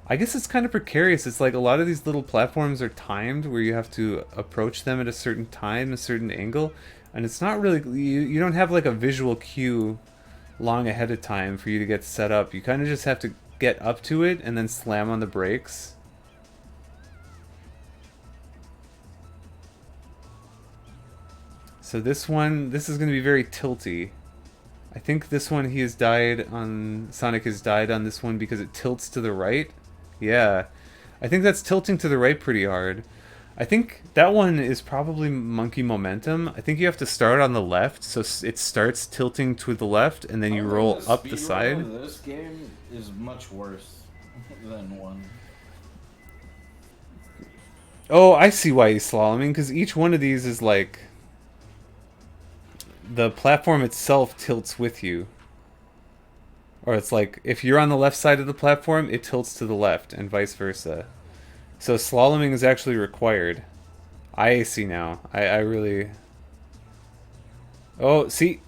I guess it's kind of precarious. It's like a lot of these little platforms are timed where you have to approach them at a certain time, a certain angle, and it's not really, you don't have like a visual cue long ahead of time for you to get set up. You kind of just have to get up to it and then slam on the brakes. So this is going to be very tilty. I think this one Sonic has died on this one because it tilts to the right. Yeah, I think that's tilting to the right pretty hard. I think that one is probably monkey momentum. I think you have to start on the left, so it starts tilting to the left, and then you roll up the side. This game is much worse than one. Oh, I see why he's slaloming, because each one of these is like... the platform itself tilts with you. Or it's like, if you're on the left side of the platform, it tilts to the left, and vice versa. So slaloming is actually required. I see now. I really... Oh, see?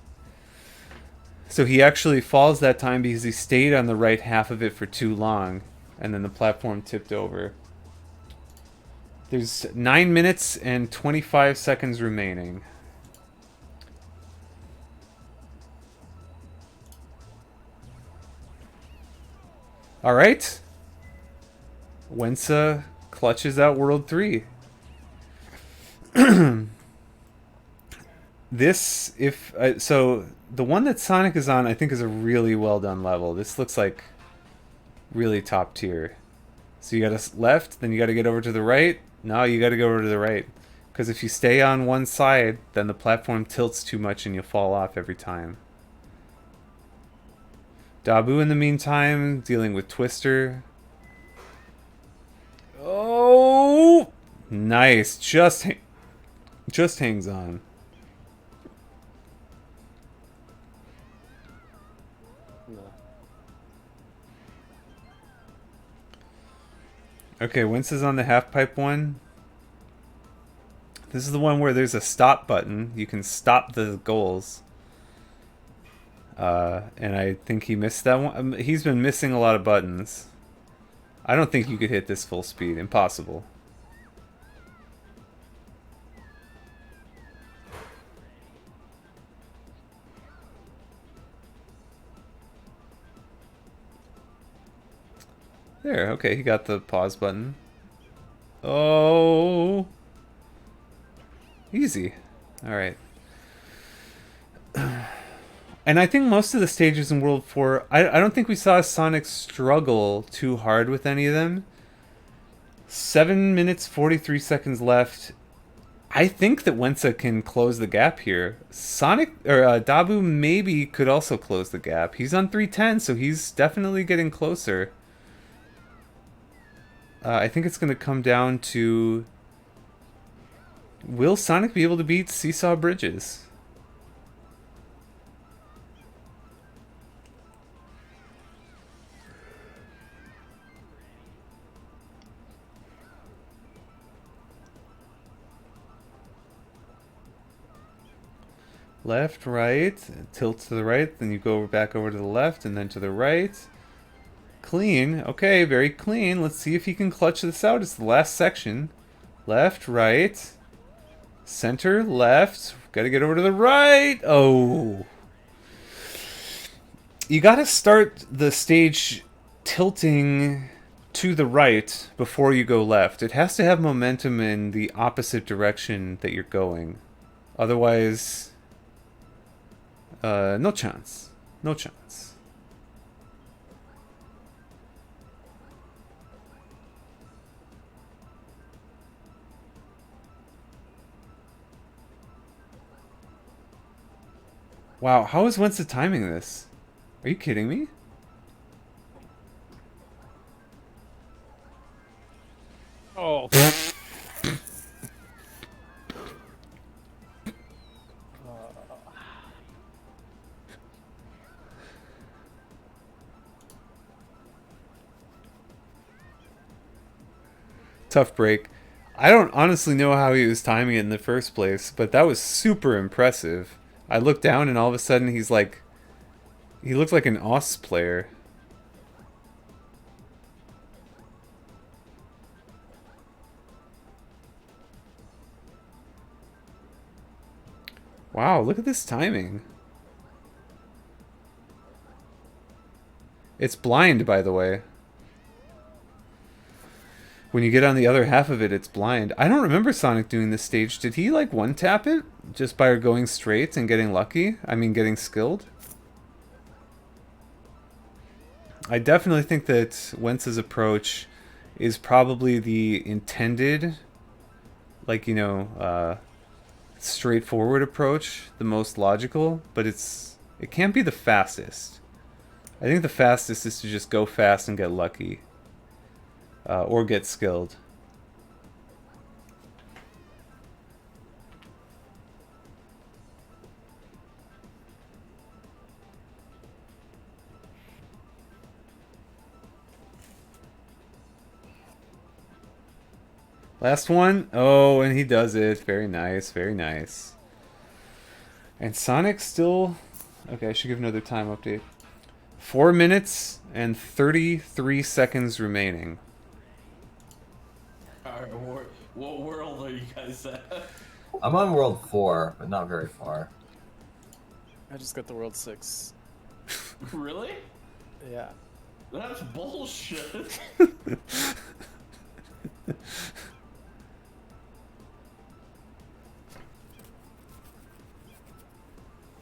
So he actually falls that time because he stayed on the right half of it for too long, and then the platform tipped over. There's 9 minutes and 25 seconds remaining. Alright. Wensa clutches out World 3. So the one that Sonic is on, I think, is a really well done level. This looks like really top tier. So you gotta left, then you gotta get over to the right. No, you gotta go over to the right. Because if you stay on one side, then the platform tilts too much and you'll fall off every time. Dabu, in the meantime, dealing with Twister. Oh! Nice. Just hangs on. No. Okay, Wince is on the half pipe one. This is the one where there's a stop button. You can stop the goals. And I think he missed that one. He's been missing a lot of buttons. I don't think you could hit this full speed. Impossible. There, okay, he got the pause button. Oh. Easy. Alright. And I think most of the stages in World 4, I don't think we saw Sonic struggle too hard with any of them. 7 minutes, 43 seconds left. I think that Wensa can close the gap here. Sonic, or Dabu maybe could also close the gap. He's on 310, so he's definitely getting closer. I think it's going to come down to... Will Sonic be able to beat Seesaw Bridges? Left, right, tilt to the right, then you go back over to the left, and then to the right. Clean. Okay, very clean. Let's see if he can clutch this out. It's the last section. Left, right. Center, left. Gotta get over to the right. Oh. You gotta start the stage tilting to the right before you go left. It has to have momentum in the opposite direction that you're going. Otherwise, no chance. No chance. Wow, how is Wensa timing this? Are you kidding me? Oh. Tough break. I don't honestly know how he was timing it in the first place, but that was super impressive. I looked down and all of a sudden he's like... He looked like an OS player. Wow, look at this timing. It's blind, by the way. When you get on the other half of it, it's blind. I don't remember Sonic doing this stage. Did he, like, one-tap it? Just by going straight and getting lucky? I mean, getting skilled? I definitely think that Wence's approach is probably the intended, like, you know, straightforward approach, the most logical, but it can't be the fastest. I think the fastest is to just go fast and get lucky. Or get skilled. Last one. Oh, and he does it. Very nice, very nice. And Sonic still... Okay, I should give another time update. 4 minutes and 33 seconds remaining. Alright, what world are you guys at? I'm on World 4, but not very far. I just got the World 6. Really? Yeah. That's bullshit.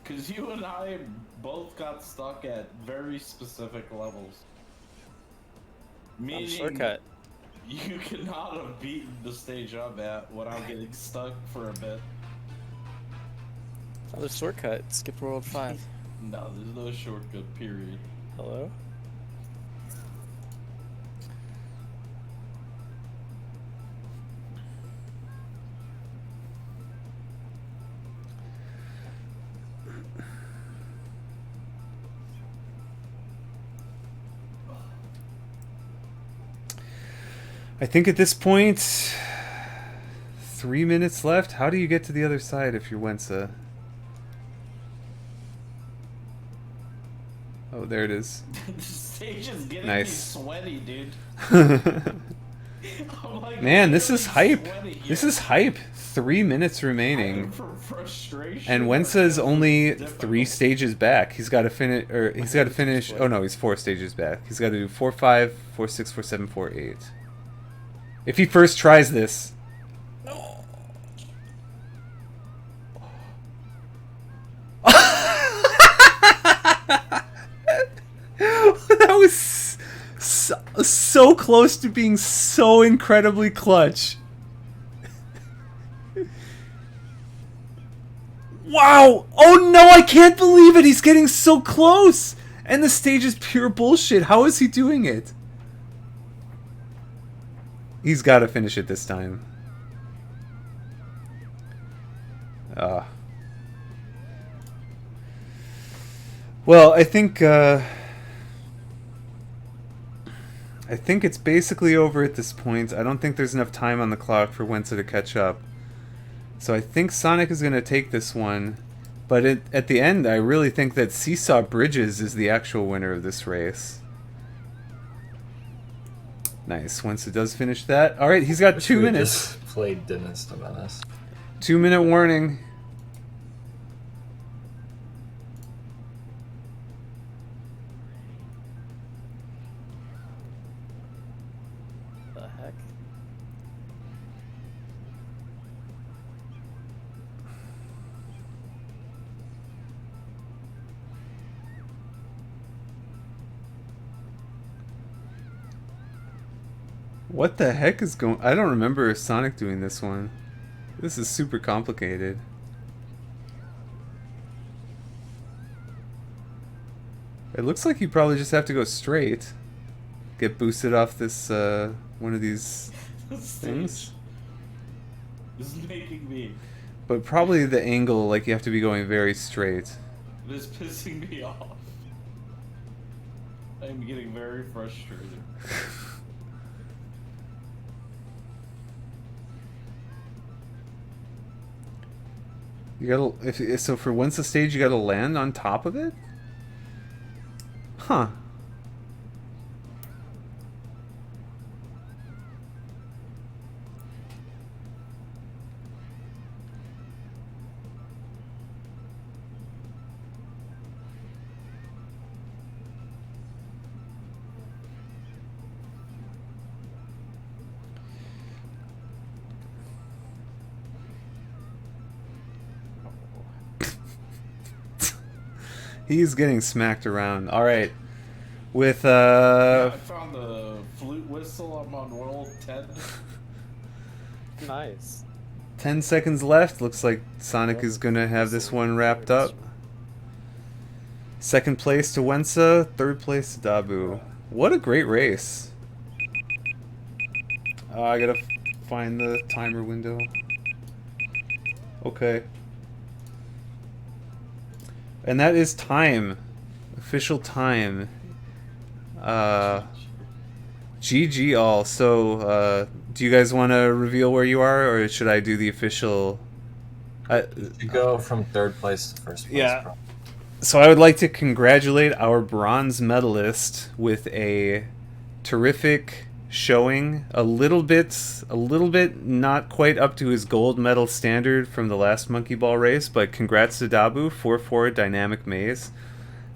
Because you and I both got stuck at very specific levels. Meaning Shortcut. you cannot have beaten the stage I'm at without getting stuck for a bit. Another shortcut. Skip World 5. No, there's no shortcut, period. Hello? I I think at this point, 3 minutes left. How do you get to the other side if you're Wensa? Oh, there it is. The stage is getting Nice. me sweaty, dude. I'm like, Man, this is literally hype. sweaty This here. is hype. 3 minutes remaining. Frustration. And Wensa is only 3 stages back. He's got to finish, or he's got to finish. Oh no, he's 4 stages back. He's got to do 4, 5, 4, 6, 4, 7, 4, 8. If he first tries this. That was so close to being so incredibly clutch. Wow! Oh no, I can't believe it! He's getting so close! And the stage is pure bullshit. How is he doing it? He's got to finish it this time. Well, I think it's basically over at this point. I don't think there's enough time on the clock for Wensa to catch up. So I think Sonic is going to take this one. But at the end, I really think that Seesaw Bridges is the actual winner of this race. Nice. Wensa does finish that. All right, he's got Wish 2 we had minutes. just played Dennis to Menace. 2 minute warning. The heck? What the heck is going... I don't remember Sonic doing this one. This is super complicated. It looks like you probably just have to go straight. Get boosted off this, one of these This things. stage is making me. But probably the angle, like you have to be going very straight. It is pissing me off. I'm getting very frustrated. You gotta... So for once the stage, you gotta land on top of it? Huh. He's getting smacked around. All right. With I found the flute whistle. I'm on roll 10. Nice. 10 seconds left. Looks like Sonic is going to have this one wrapped up. Second place to Wensa, third place to Dabu. What a great race. I gotta find the timer window. Okay. And that is time. Official time. GG all. So, do you guys want to reveal where you are, or should I do the official... You go from third place to first place. Yeah. Bro. So I would like to congratulate our bronze medalist with a terrific showing. A little bit not quite up to his gold medal standard from the last Monkey Ball race, but congrats to Dabu, 4-4 Dynamic Maze.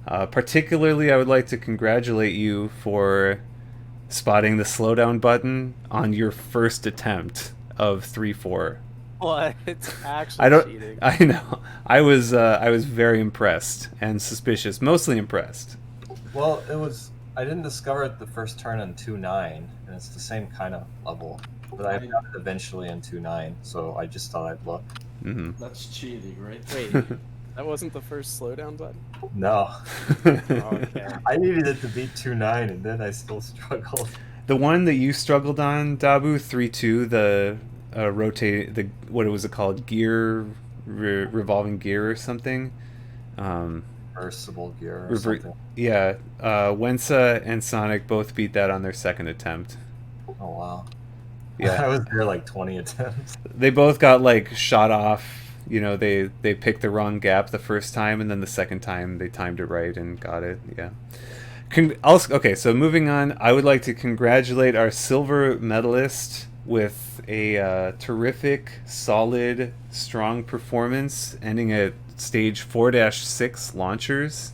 Particularly, I would like to congratulate you for spotting the slowdown button on your first attempt of 3-4. What? It's actually I don't. cheating. I know. I was very impressed and suspicious. Mostly impressed. Well, it was. I didn't discover it the first turn in 2-9, and it's the same kind of level. But I found it eventually in 2-9, so I just thought I'd look. Hmm. That's cheating, right? Wait, that wasn't the first slowdown button? No, Okay. I needed it to beat 2-9, and then I still struggled. The one that you struggled on, Dabu, 3-2, the rotate, the what was it called, gear, revolving gear or something. Reversible gear or Revert- something. Yeah, Wensa and Sonic both beat that on their second attempt. Oh wow. Yeah. I was there like 20 attempts. They both got like shot off. You know, they picked the wrong gap the first time, and then the second time they timed it right and got it. Yeah. Also, okay, so moving on, I would like to congratulate our silver medalist with a terrific, solid, strong performance, ending at stage 4-6 launchers.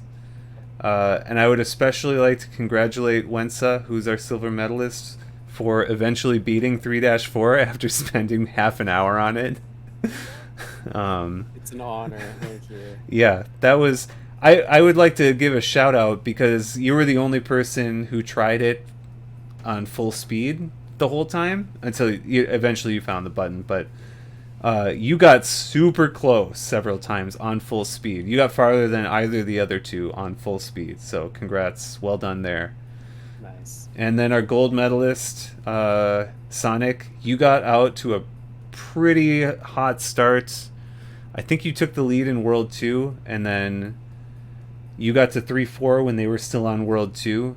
And I would especially like to congratulate Wensa, who's our silver medalist, for eventually beating 3-4 after spending half an hour on it. It's an honor. Thank you. Yeah, that was. I would like to give a shout out because you were the only person who tried it on full speed the whole time until eventually you found the button. But you got super close several times on full speed. You got farther than either of the other two on full speed. So congrats, well done there. Nice. And then our gold medalist, Sonic, you got out to a pretty hot start. I think you took the lead in World 2, and then you got to 3-4 when they were still on World 2,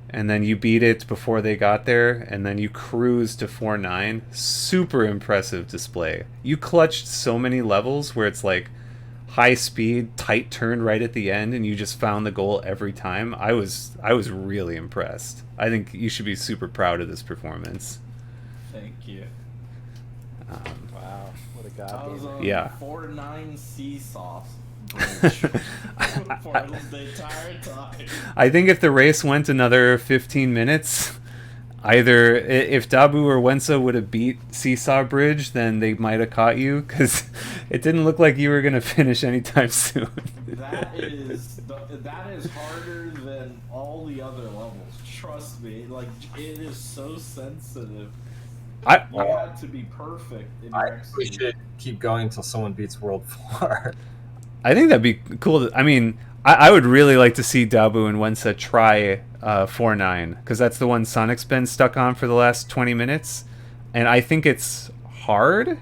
and then you beat it before they got there, and then you cruised to 4-9. Super impressive display. You clutched so many levels where it's like high speed, tight turn right at the end, and you just found the goal every time. I was really impressed. I think you should be super proud of this performance. Thank you. Wow. What a I was god. on Yeah. 4-9 seesaw bridge for the entire time. I think if the race went another 15 minutes, either if Dabu or Wensa would have beat Seesaw Bridge, then they might have caught you, because it didn't look like you were going to finish anytime soon. That is harder than all the other levels. Trust me, like it is so sensitive. You had to be perfect in I your think we should keep going until someone beats World 4. I think that'd be cool. I mean, I would really like to see Dabu and Wensa try 4-9, because that's the one Sonic's been stuck on for the last 20 minutes, and I think it's hard.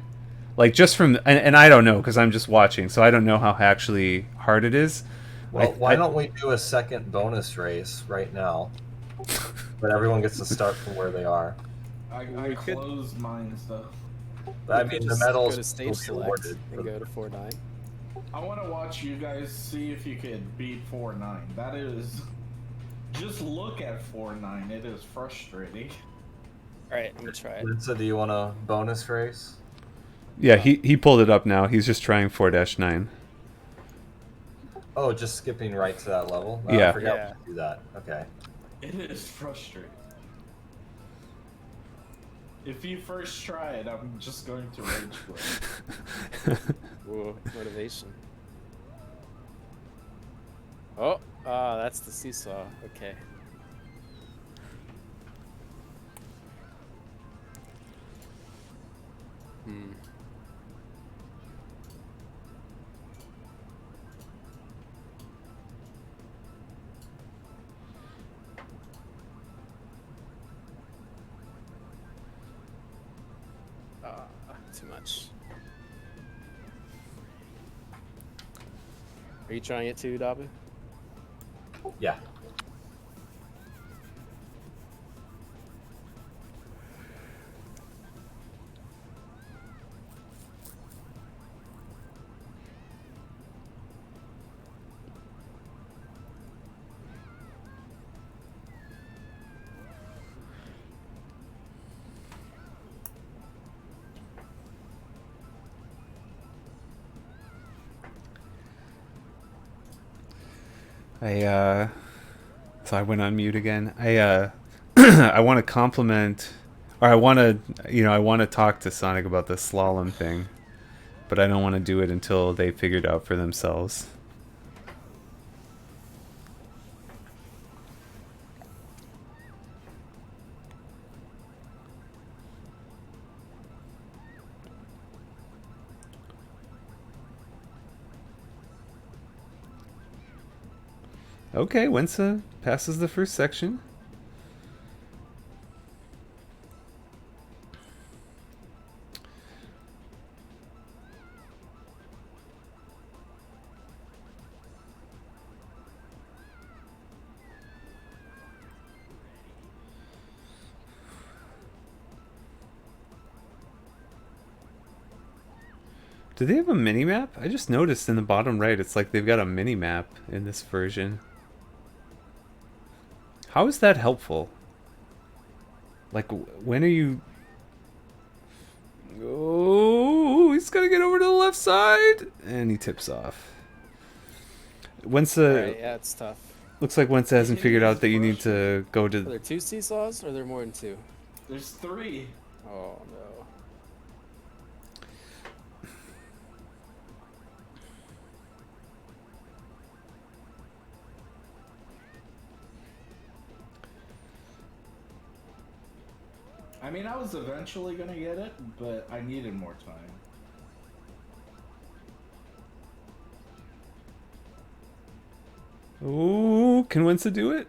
Like just from and I don't know because I'm just watching, so I don't know how actually hard it is. Well, why don't we do a second bonus race right now? But everyone gets to start from where they are. I We could- closed mine though. I We could mean, the just medals go to will stage be select awarded. and go to 4-9. I want to watch you guys see if you could beat 4-9. That is, just look at 4-9. It is frustrating. All right, I'm gonna try it. Linsa, do you want a bonus race? Yeah, he pulled it up now. He's just trying 4-9. Oh, just skipping right to that level? Oh, Yeah. I forgot Yeah. to do that. Okay. It is frustrating. If you first try it, I'm just going to rage quit. Whoa, motivation. Oh, that's the seesaw. Okay. Hmm. Too much. Are you trying it too, Dabu? Yeah. So I went on mute again. I want to compliment, or I want to talk to Sonic about the slalom thing, but I don't want to do it until they figured out for themselves. Okay, Wensa passes the first section. Do they have a mini map? I just noticed in the bottom right, it's like they've got a mini map in this version. How is that helpful? Like, when are you... Oh, he's gotta get over to the left side! And he tips off. Alright, yeah, it's tough. Looks like Wensa hasn't figured out that you need to go Are to... there 2 seesaws, or are there more than 2? There's 3. Oh, no. I mean, I was eventually gonna get it, but I needed more time. Oh, can Wensa do it?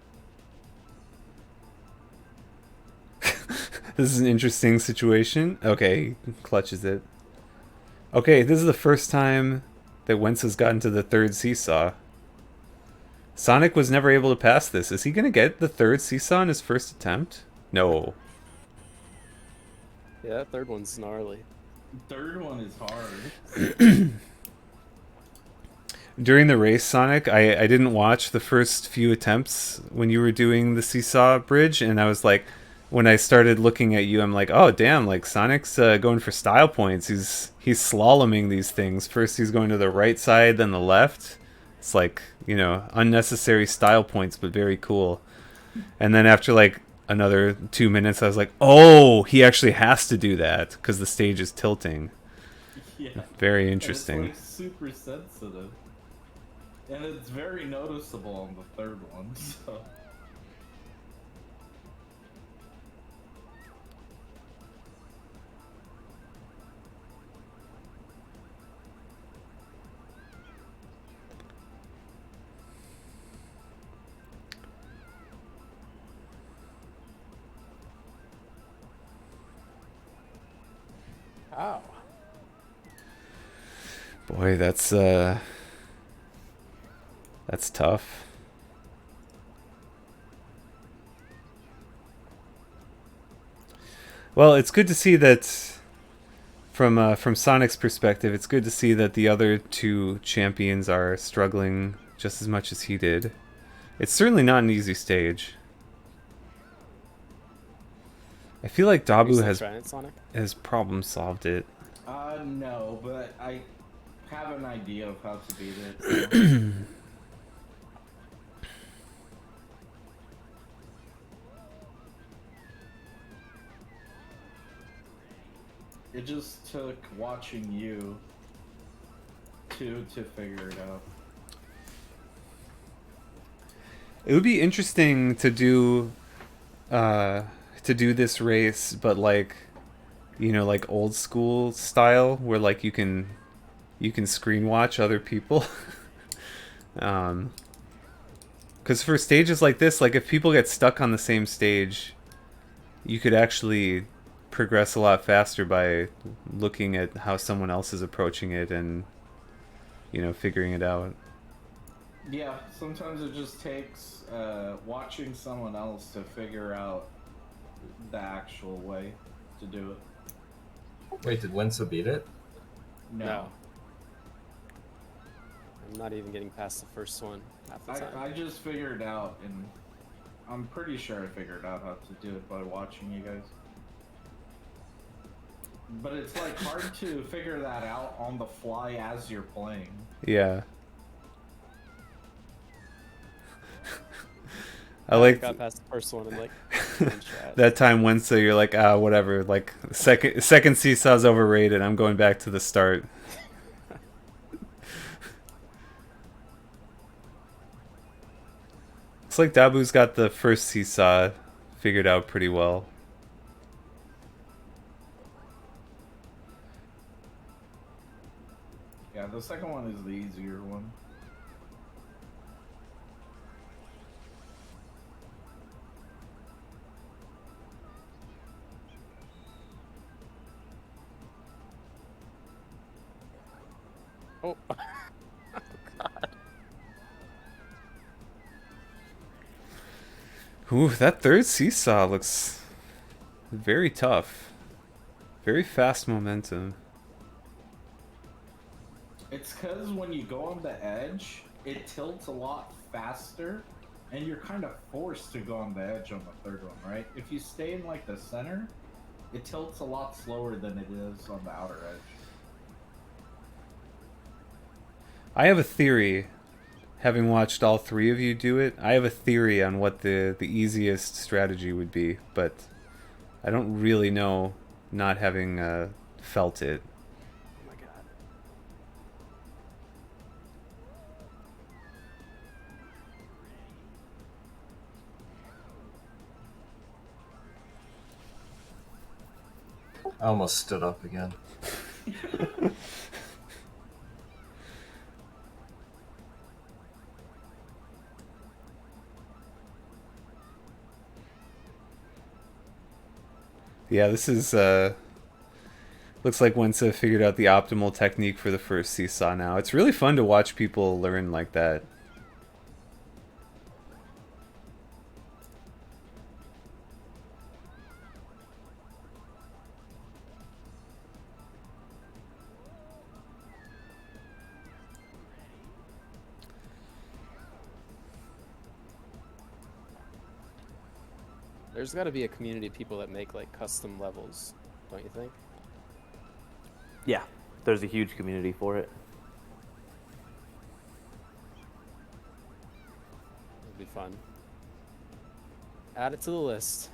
This is an interesting situation. Okay, he clutches it. Okay, this is the first time that Wensa's gotten to the 3rd seesaw. Sonic was never able to pass this. Is he gonna get the 3rd seesaw in his first attempt? No. Yeah, that 3rd one's gnarly. 3rd one is hard. During the race, Sonic, I didn't watch the first few attempts when you were doing the seesaw bridge, and I was like, when I started looking at you, I'm like, oh damn, like Sonic's going for style points. He's slaloming these things. First he's going to the right side, then the left. It's like, you know, unnecessary style points, but very cool. And then after like another 2 minutes, I was like, oh, he actually has to do that because the stage is tilting. Yeah. Very interesting. It's like super sensitive. And it's very noticeable on the 3rd one, so... Ow. Boy, that's tough. Well, it's good to see that from Sonic's perspective, it's good to see that the other 2 champions are struggling just as much as he did. It's certainly not an easy stage. I feel like Are you Dabu still trying it, Sonic? has problem solved it. No, but I have an idea of how to beat it. So. It just took watching you to figure it out. It would be interesting to do this race, but like, you know, like old school style, where like you can screen watch other people. Because for stages like this, like if people get stuck on the same stage, you could actually progress a lot faster by looking at how someone else is approaching it and, you know, figuring it out. Yeah, sometimes it just takes watching someone else to figure out the actual way to do it. Wait, did Wensa beat it? No. I'm not even getting past the first one half the time. I just figured out, and I'm pretty sure I figured out how to do it by watching you guys. But it's like hard to figure that out on the fly as you're playing. Yeah. I like got past the first one and like that time Wednesday you're like, whatever, like second seesaw's overrated, I'm going back to the start. Looks like Dabu's got the first seesaw figured out pretty well. Yeah, the second one is the easier one. Oh. Oh God. Ooh, that third seesaw looks very tough. Very fast momentum. It's because when you go on the edge, it tilts a lot faster, and you're kind of forced to go on the edge on the third one, right? If you stay in like the center, it tilts a lot slower than it is on the outer edge. I have a theory, having watched all three of you do it. I have a theory on what the easiest strategy would be, but I don't really know, not having felt it. Oh my god. I almost stood up again. Yeah, this is looks like Wensa figured out the optimal technique for the first seesaw now. It's really fun to watch people learn like that. There's got to be a community of people that make like custom levels, don't you think? Yeah, there's a huge community for it. It'd be fun. Add it to the list.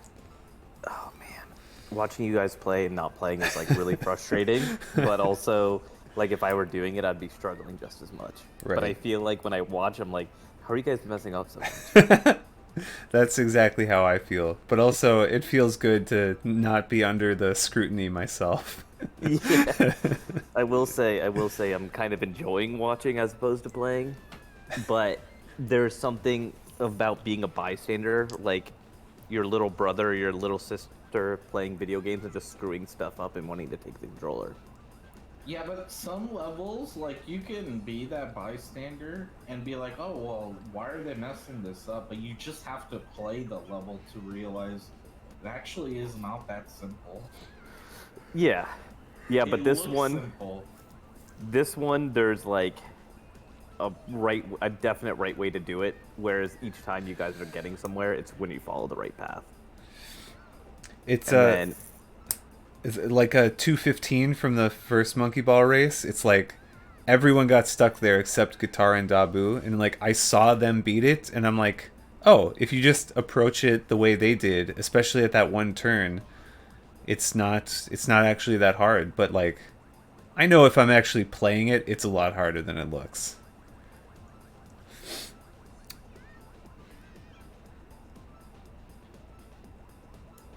Oh man, watching you guys play and not playing is like really frustrating. But also, like if I were doing it, I'd be struggling just as much. Right. But I feel like when I watch, I'm like, how are you guys messing up so much? That's exactly how I feel. But also, it feels good to not be under the scrutiny myself. Yeah. I will say, I'm kind of enjoying watching as opposed to playing. But there's something about being a bystander, like your little brother or your little sister playing video games and just screwing stuff up and wanting to take the controller. Yeah, but some levels, like, you can be that bystander and be like, oh, well, why are they messing this up? But you just have to play the level to realize it actually is not that simple. Yeah. Yeah, but It this looks one, simple. there's like a definite right way to do it, whereas each time you guys are getting somewhere, it's when you follow the right path. It's And then, it's like a 215 from the first Monkey Ball race. It's like everyone got stuck there except Guitar and Dabu, and like I saw them beat it, and I'm like, oh, if you just approach it the way they did, especially at that one turn, it's not actually that hard. But like, I know if I'm actually playing it, it's a lot harder than it looks.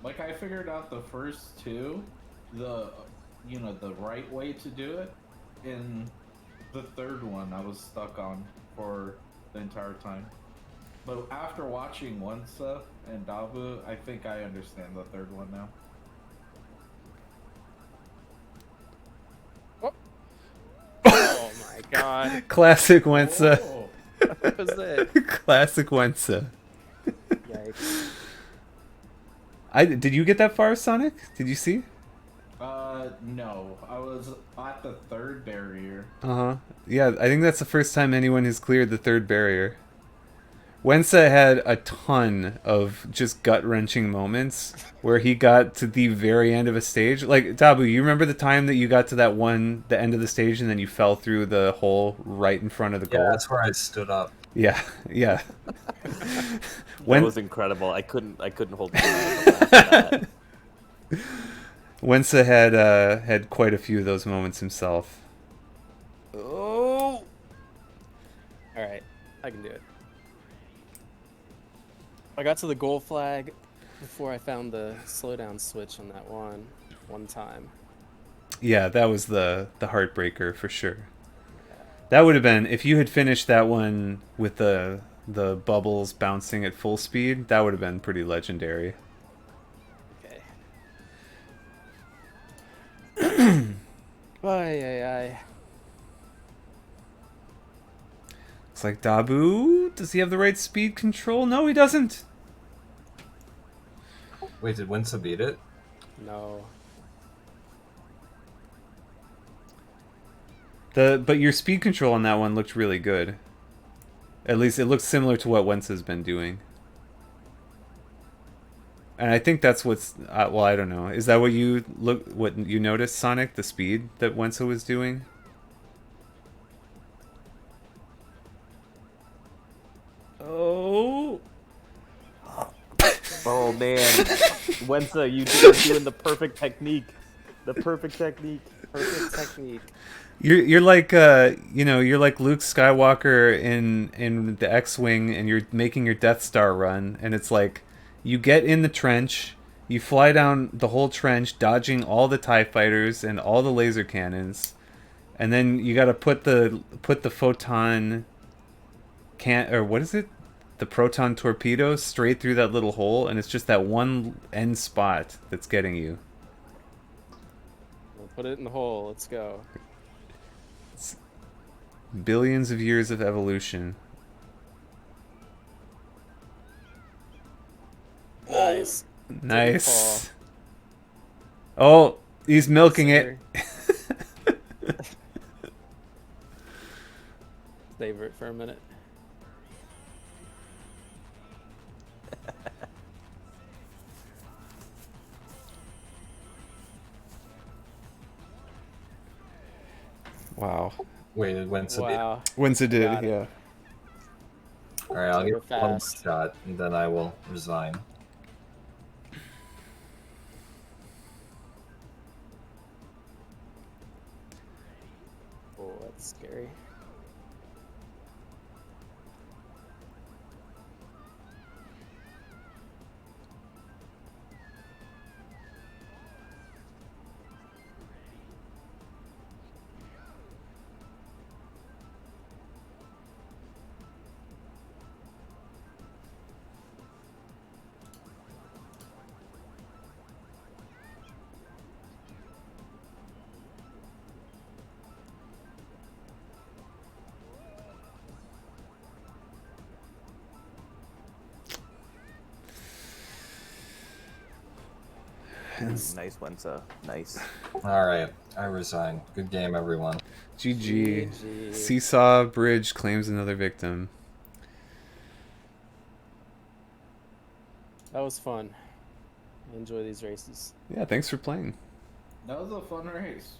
Like, I figured out the first two, the right way to do it. In the third one, I was stuck on for the entire time. But after watching Wensa and Dabu, I think I understand the third one now. Oh my god. Classic Wensa. Oh, What was that? Classic Wensa. Yikes. Did you get that far, Sonic? Did you see? no. I was at the third barrier. Uh-huh. Yeah, I think that's the first time anyone has cleared the third barrier. Wensa had a ton of just gut-wrenching moments where he got to the very end of a stage. Like, Dabu, you remember the time that you got to the end of the stage, and then you fell through the hole right in front of the goal? Yeah, that's where I stood up. Yeah, yeah. that was incredible. I couldn't hold it. Wensa had quite a few of those moments himself. Oh! Alright, I can do it. I got to the goal flag before I found the slowdown switch on that one time. Yeah, that was the heartbreaker for sure. That would have been, if you had finished that one with the bubbles bouncing at full speed, that would have been pretty legendary. Okay. Ay. It's like, Dabu, does he have the right speed control? No, he doesn't. Wait, did Winsa beat it? No. But your speed control on that one looked really good. At least it looks similar to what Wensa's been doing. And I think that's what's well, I don't know. Is that what you noticed, Sonic? The speed that Wensa was doing? Oh. Oh man, Wensa, you're doing the perfect technique. The perfect technique. Perfect technique. You're like you're like Luke Skywalker in the X-wing, and you're making your Death Star run, and it's like you get in the trench, you fly down the whole trench, dodging all the TIE fighters and all the laser cannons, and then you got to put the photon or what is it? The proton torpedo straight through that little hole, and it's just that one end spot that's getting you. We'll put it in the hole. Let's go. Billions of years of evolution. Nice. Nice. Oh, he's milking it. Savor it for a minute. Wow. Wait, it went to Wow. Wensa did, Got it. yeah. All right, I'll Super give one more fast. shot, and then I will resign. Oh, that's scary. Nice, Wensa. Nice. All right, I resign. Good game, everyone. GG. GG. Seesaw Bridge claims another victim. That was fun. I enjoy these races. Yeah, thanks for playing. That was a fun race.